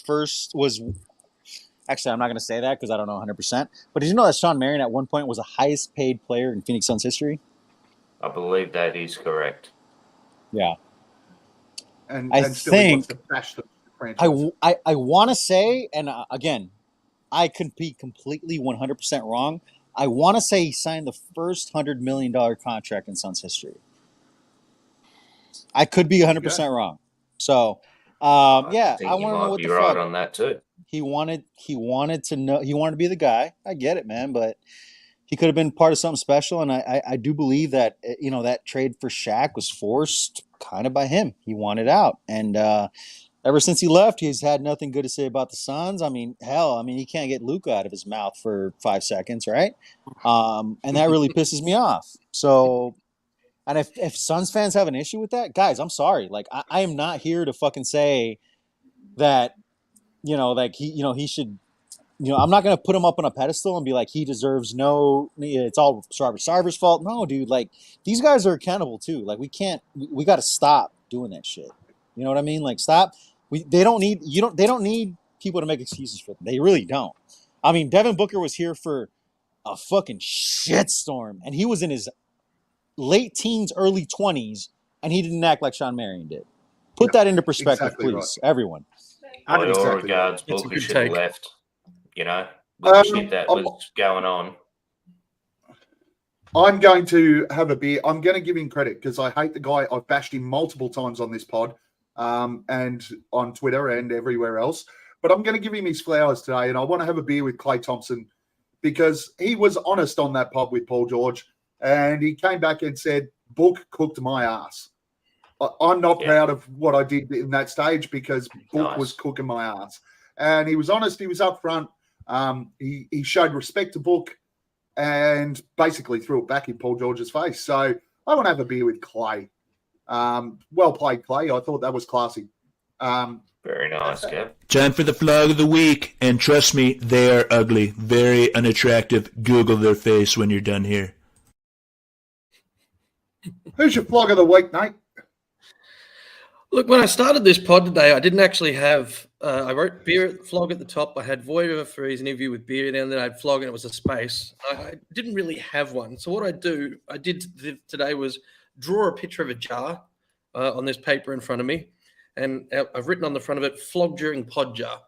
actually, I'm not going to say that because I don't know 100%. But did you know that Sean Marion at one point was the highest paid player in Phoenix Suns history? I believe that is correct. Yeah. And I still he wants think to bash the franchise. I want to say, and again, I could be completely 100% wrong. I want to say he signed the first $100 million contract in Suns history. I could be 100% wrong. So, I want to know what the fuck. Right on that too. He wanted to know. He wanted to be the guy. I get it, man, but he could have been part of something special. And I do believe that that trade for Shaq was forced kind of by him. He wanted out, and ever since he left, he's had nothing good to say about the Suns. I mean, hell, he can't get Luka out of his mouth for 5 seconds, right? And that really pisses me off. So, and if Suns fans have an issue with that, guys, I'm sorry. Like, I am not here to fucking say that, like he should, I'm not going to put him up on a pedestal and be like, he deserves it's all Robert Sarver's fault. No, dude, like, these guys are accountable too. Like, we got to stop doing that shit. You know what I mean? Like, stop. They don't need people to make excuses for them. They really don't. I mean, Devin Booker was here for a fucking shitstorm, and he was in his late teens, early 20s and he didn't act like Sean Marion did. Put that into perspective, exactly please, everyone. By all Exactly regards, That's a Booker good should have take. left. You know, with the shit that I'm- was going on. I'm going to have a beer. I'm going to give him credit because I hate the guy. I've bashed him multiple times on this pod and on Twitter and everywhere else. But I'm going to give him his flowers today. And I want to have a beer with Clay Thompson because he was honest on that pod with Paul George. And he came back and said, Book cooked my ass. I'm not proud of what I did in that stage because Book was cooking my ass. And he was honest. He was upfront. He showed respect to Book and basically threw it back in Paul George's face. So I want to have a beer with Clay. Well played, Clay. I thought that was classy. Very nice, Gav. Time for the flog of the week. And trust me, they are ugly. Very unattractive. Google their face when you're done here. Who's your flog of the week, Nate? Look, when I started this pod today, I didn't actually have. I wrote beer Flog at the top. I had Voider for his interview with beer, and then I had Flog, and it was a space. I didn't really have one. So what I did today was draw a picture of a jar on this paper in front of me, and I've written on the front of it "Flog during pod jar,"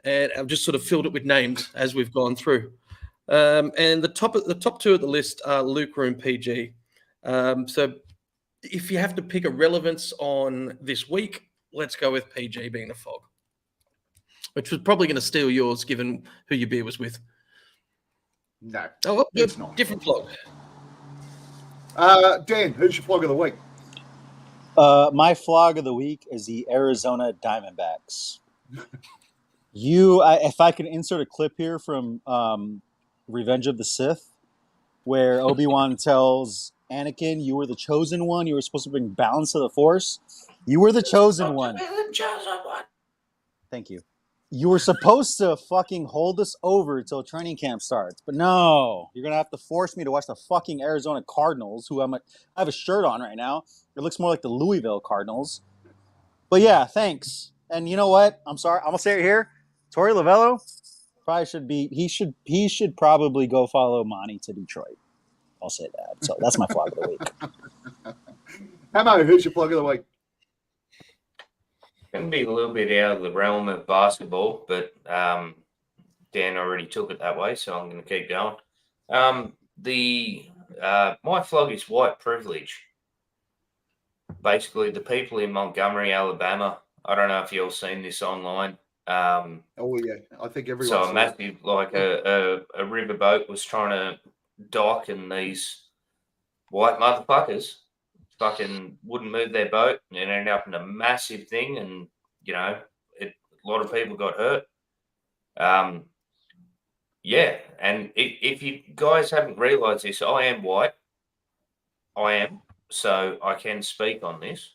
and I've just sort of filled it with names as we've gone through. And the top two of the list are Luca and PG. So if you have to pick a relevance on this week, let's go with PG being the Fog, which was probably going to steal yours given who your beer was with. No, it's not. Different Flog. Dan, who's your flog of the week? My flog of the week is the Arizona Diamondbacks. If I could insert a clip here from Revenge of the Sith, where Obi-Wan tells Anakin, you were the chosen one. You were supposed to bring balance to the Force. You were the chosen one. Thank you. You were supposed to fucking hold us over till training camp starts. But no, you're going to have to force me to watch the fucking Arizona Cardinals, who I have a shirt on right now. It looks more like the Louisville Cardinals. But yeah, thanks. And you know what? I'm sorry. I'm going to say it here. Torey Lovello probably should be, he should probably go follow Monty to Detroit. I'll say that. So that's my flog of the week. Hammo, who's your flog of the week? Going to be a little bit out of the realm of basketball, but Dan already took it that way, so I'm going to keep going. My flog is white privilege. Basically, the people in Montgomery, Alabama. I don't know if you've all seen this online. Oh yeah, I think everyone. So a massive, like a riverboat was trying to dock, and these white motherfuckers fucking wouldn't move their boat, and it ended up in a massive thing, and a lot of people got hurt. Yeah, and if you guys haven't realised this, I am white. I am, so I can speak on this.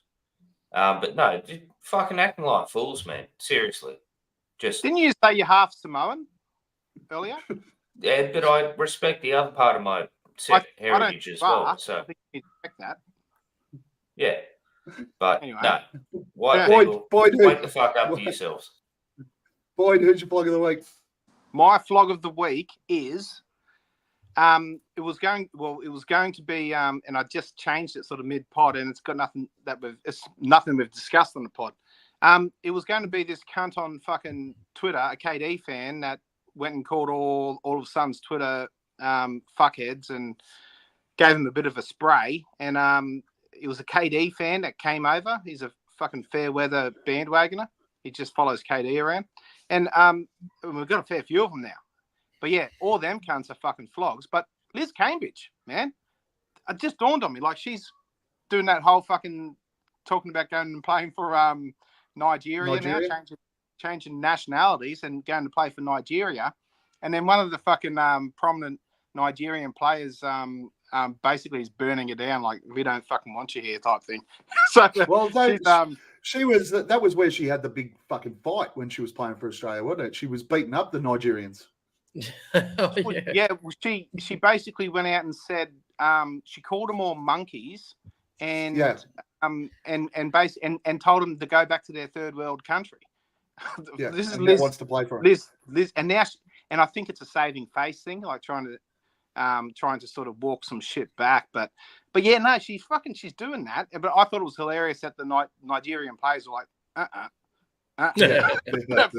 But no, just fucking acting like fools, man. Seriously. Didn't you say you're half Samoan earlier? Yeah, but I respect the other part of my heritage as well. So I think you need to check that. Yeah, but anyway. No, white people, Boyd, wake the fuck up to yourselves. Boyd, who's your flog of the week? My flog of the week is, it was going to be, and I just changed it sort of mid pod, and it's got nothing we've discussed on the pod. It was going to be this cunt on fucking Twitter, a KD fan that went and called all of Suns Twitter fuckheads and gave him a bit of a spray. And it was a KD fan that came over. He's a fucking fair weather bandwagoner. He just follows KD around. And we've got a fair few of them now. But yeah, all them cunts are fucking flogs. But Liz Cambridge, man, it just dawned on me. Like, she's doing that whole fucking talking about going and playing for Nigeria now, changing nationalities and going to play for Nigeria. And then one of the fucking prominent Nigerian players basically is burning it down, like, we don't fucking want you here type thing. So well, that was where she had the big fucking fight when she was playing for Australia, wasn't it? She was beating up the Nigerians. Yeah, she basically went out and said she called them all monkeys and told them to go back to their third world country. Yeah, this is and Liz wants to play for her. Liz, and now and I think it's a saving face thing, like trying to trying to sort of walk some shit back. But yeah, no, she's doing that. But I thought it was hilarious that the Nigerian players were like, Yeah,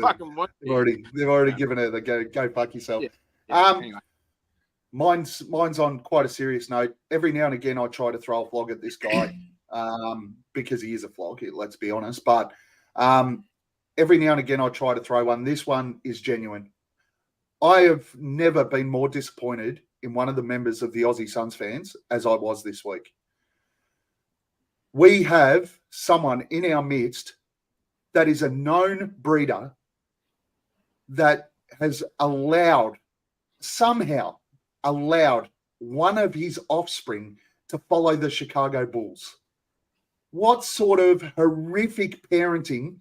fucking what? they've already given her the go fuck yourself. Anyway. Mine's on quite a serious note. Every now and again, I try to throw a flog at this guy because he is a flog. Let's be honest. But every now and again, I try to throw one. This one is genuine. I have never been more disappointed in one of the members of the Aussie Suns fans as I was this week. We have someone in our midst that is a known breeder that has somehow allowed one of his offspring to follow the Chicago Bulls. What sort of horrific parenting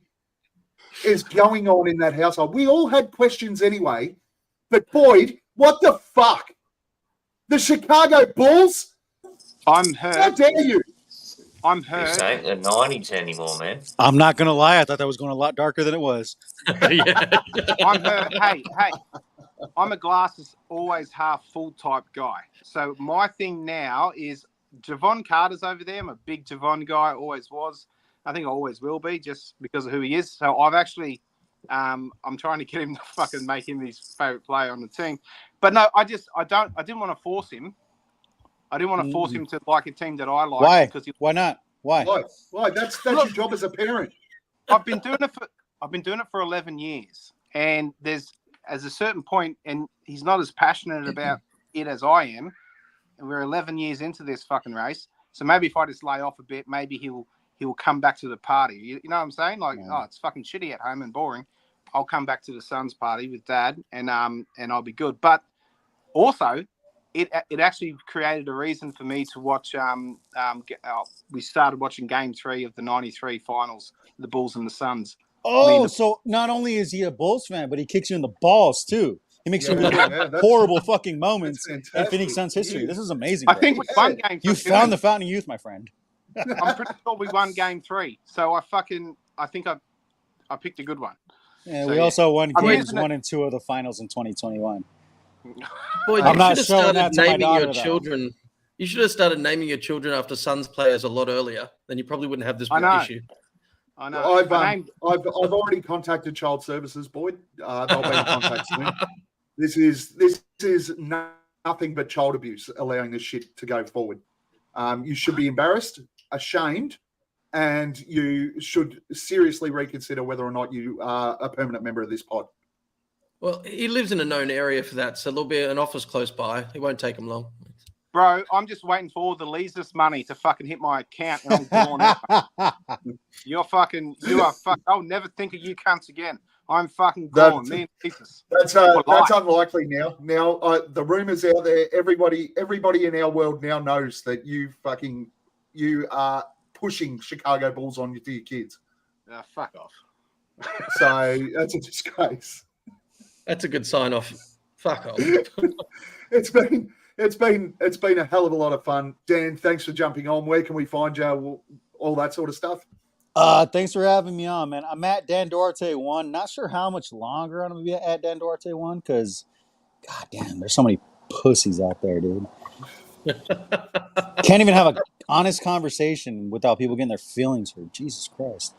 is going on in that household? We all had questions anyway, but Boyd, what the fuck? The Chicago Bulls? I'm hurt. How dare you? I'm hurt. This ain't the 90s anymore, man. I'm not going to lie. I thought that was going a lot darker than it was. I'm hurt. Hey, I'm a glasses always half full type guy. So my thing now is Javon Carter's over there. I'm a big Javon guy, always was. I think I always will be just because of who he is. So I've actually, I'm trying to get him to fucking make him his favorite player on the team. But no, I didn't want to force him. I didn't want to force him to like a team that I like. Why? Because Why not? Why? Why? That's your job as a parent. I've been doing it for 11 years, and there's a certain point, and he's not as passionate about it as I am. And we're 11 years into this fucking race, so maybe if I just lay off a bit, maybe he'll come back to the party. You know what I'm saying? Like, oh, it's fucking shitty at home and boring. I'll come back to the Suns party with Dad, and I'll be good. But also, it actually created a reason for me to watch. We started watching Game 3 of the '93 finals, the Bulls and the Suns. Oh, so not only is he a Bulls fan, but he kicks you in the balls too. He makes you relive horrible fucking moments in Phoenix Suns history. This is amazing. I think we won Game 3. You found the fountain of youth, my friend. I'm pretty sure we won Game 3. So I think I picked a good one. Yeah, so, we also won games 1 and 2 of the finals in 2021. Boy, I'm not showing that to my daughter, your children. You should have started naming your children after Suns players a lot earlier. Then you probably wouldn't have this issue. I know. I've already contacted Child Services, Boyd. They'll be in contact soon. This is nothing but child abuse, allowing this shit to go forward. You should be embarrassed, ashamed, and you should seriously reconsider whether or not you are a permanent member of this pod. Well, he lives in a known area for that, so there'll be an office close by. It won't take him long. Bro, I'm just waiting for all the Leases money to fucking hit my account and I'm gone. You are fucking. I'll never think of you cunts again. I'm fucking gone. Me and Leases. That's unlikely now. Now the rumors out there. Everybody in our world now knows that you are pushing Chicago Bulls on to your kids. Fuck off. So that's a disgrace. That's a good sign off. Fuck off. It's been a hell of a lot of fun. Dan, thanks for jumping on. Where can we find you? All that sort of stuff. Thanks for having me on, man. I'm at Dan Duarte 1. Not sure how much longer I'm gonna be at Dan Duarte 1 because, god damn, there's so many pussies out there, dude. Can't even have an honest conversation without people getting their feelings hurt. Jesus Christ.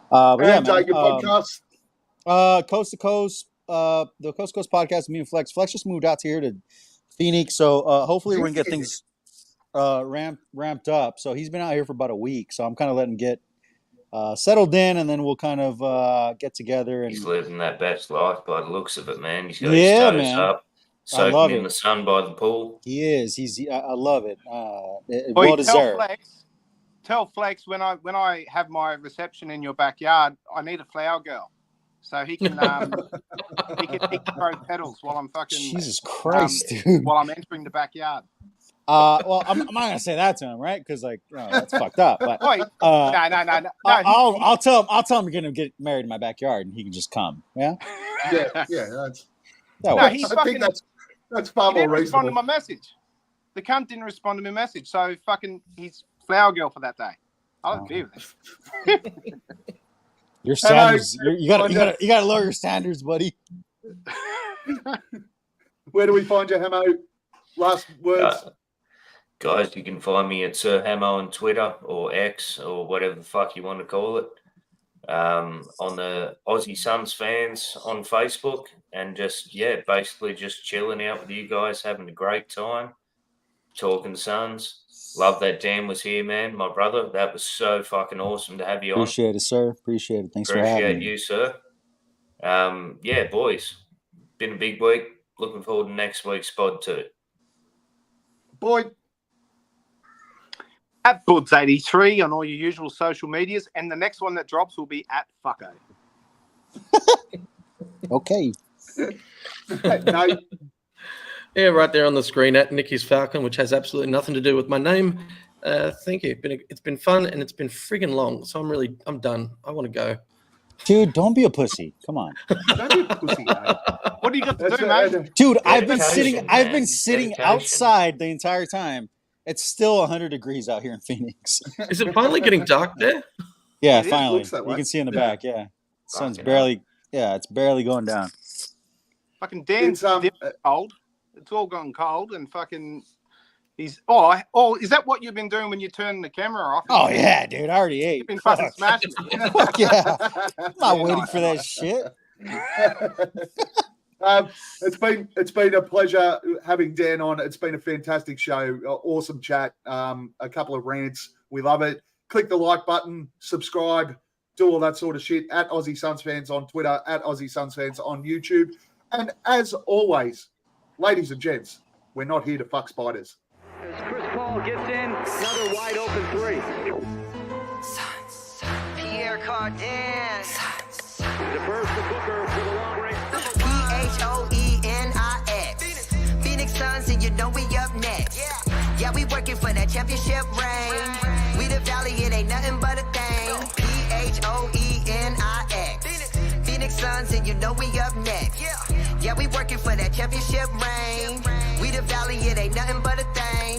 But yeah, man, your podcast, Coast to Coast. The Coast to Coast podcast, me and Flex. Flex just moved out to here to Phoenix, so hopefully we're gonna get things ramped up. So he's been out here for about a week, so I'm kind of letting him get settled in, and then we'll kind of get together. And he's living that best life by the looks of it, man. He's got his toes up, soaking in the sun by the pool. He is. I love it. Well deserved. Tell Flex when I have my reception in your backyard, I need a flower girl. So he can he can throw petals while I'm fucking Jesus Christ, dude. While I'm entering the backyard. Well, I'm not gonna say that to him, right? Because that's fucked up. But wait, no. I'll tell him you're gonna get married in my backyard, and he can just come. Yeah. Yeah. I think that's far more reasonable. Respond to my message. The cunt didn't respond to my message, so fucking he's flower girl for that day. I don't agree with it. Your standards. You gotta lower your standards, buddy. Where do we find you, Hammo? last words. Guys, you can find me at Sir Hammo on Twitter or X or whatever the fuck you want to call it. On the Aussie Suns Fans on Facebook, and basically just chilling out with you guys, having a great time, talking Suns. Love that Dan was here, man, my brother. That was so fucking awesome to have you on. Appreciate it, sir. Appreciate it. Thanks for having me. Appreciate you, sir. Boys, been a big week. Looking forward to next week's pod too. Boy. At Buds83 on all your usual social medias, and the next one that drops will be at Fucko. Okay. No. Yeah, right there on the screen at Nicky's Falcon, which has absolutely nothing to do with my name. Thank you. It's been fun and it's been friggin' long, so I'm done. I want to go. Dude, don't be a pussy. Come on. Don't be a pussy, mate. What do you got to do, mate? Dude, I've been sitting Dedication. outside the entire time. It's still 100 degrees out here in Phoenix. Is it finally getting dark there? Yeah, It finally. looks that You way. can see in the Yeah. back, yeah. Sun's Fucking it's barely going down. Fucking Dan's It's, cold. It's all gone cold, and fucking he's is that what you've been doing when you turn the camera off? Oh yeah, dude, I already ate. You've been fucking smashing. Fuck yeah. I'm not waiting for that shit. It's been a pleasure having Dan on. It's been a fantastic show. Awesome chat. A couple of rants. We love it. Click the like button, subscribe, do all that sort of shit at Aussie Suns Fans on Twitter, at Aussie Suns Fans on YouTube. And as always, ladies and gents, we're not here to fuck spiders. As Chris Paul gets in, another wide open three. Pierre Cardin. Defers to Booker for the long range. P-H-O-E-N-I-X. Phoenix Suns, and you know we up next. Yeah, we working for that championship ring. We the Valley, it ain't nothing but a thing. P-H-O-E-N-I-X. Phoenix Suns, and you know we up next. Yeah, we working for that championship ring. We the Valley, it ain't nothing but a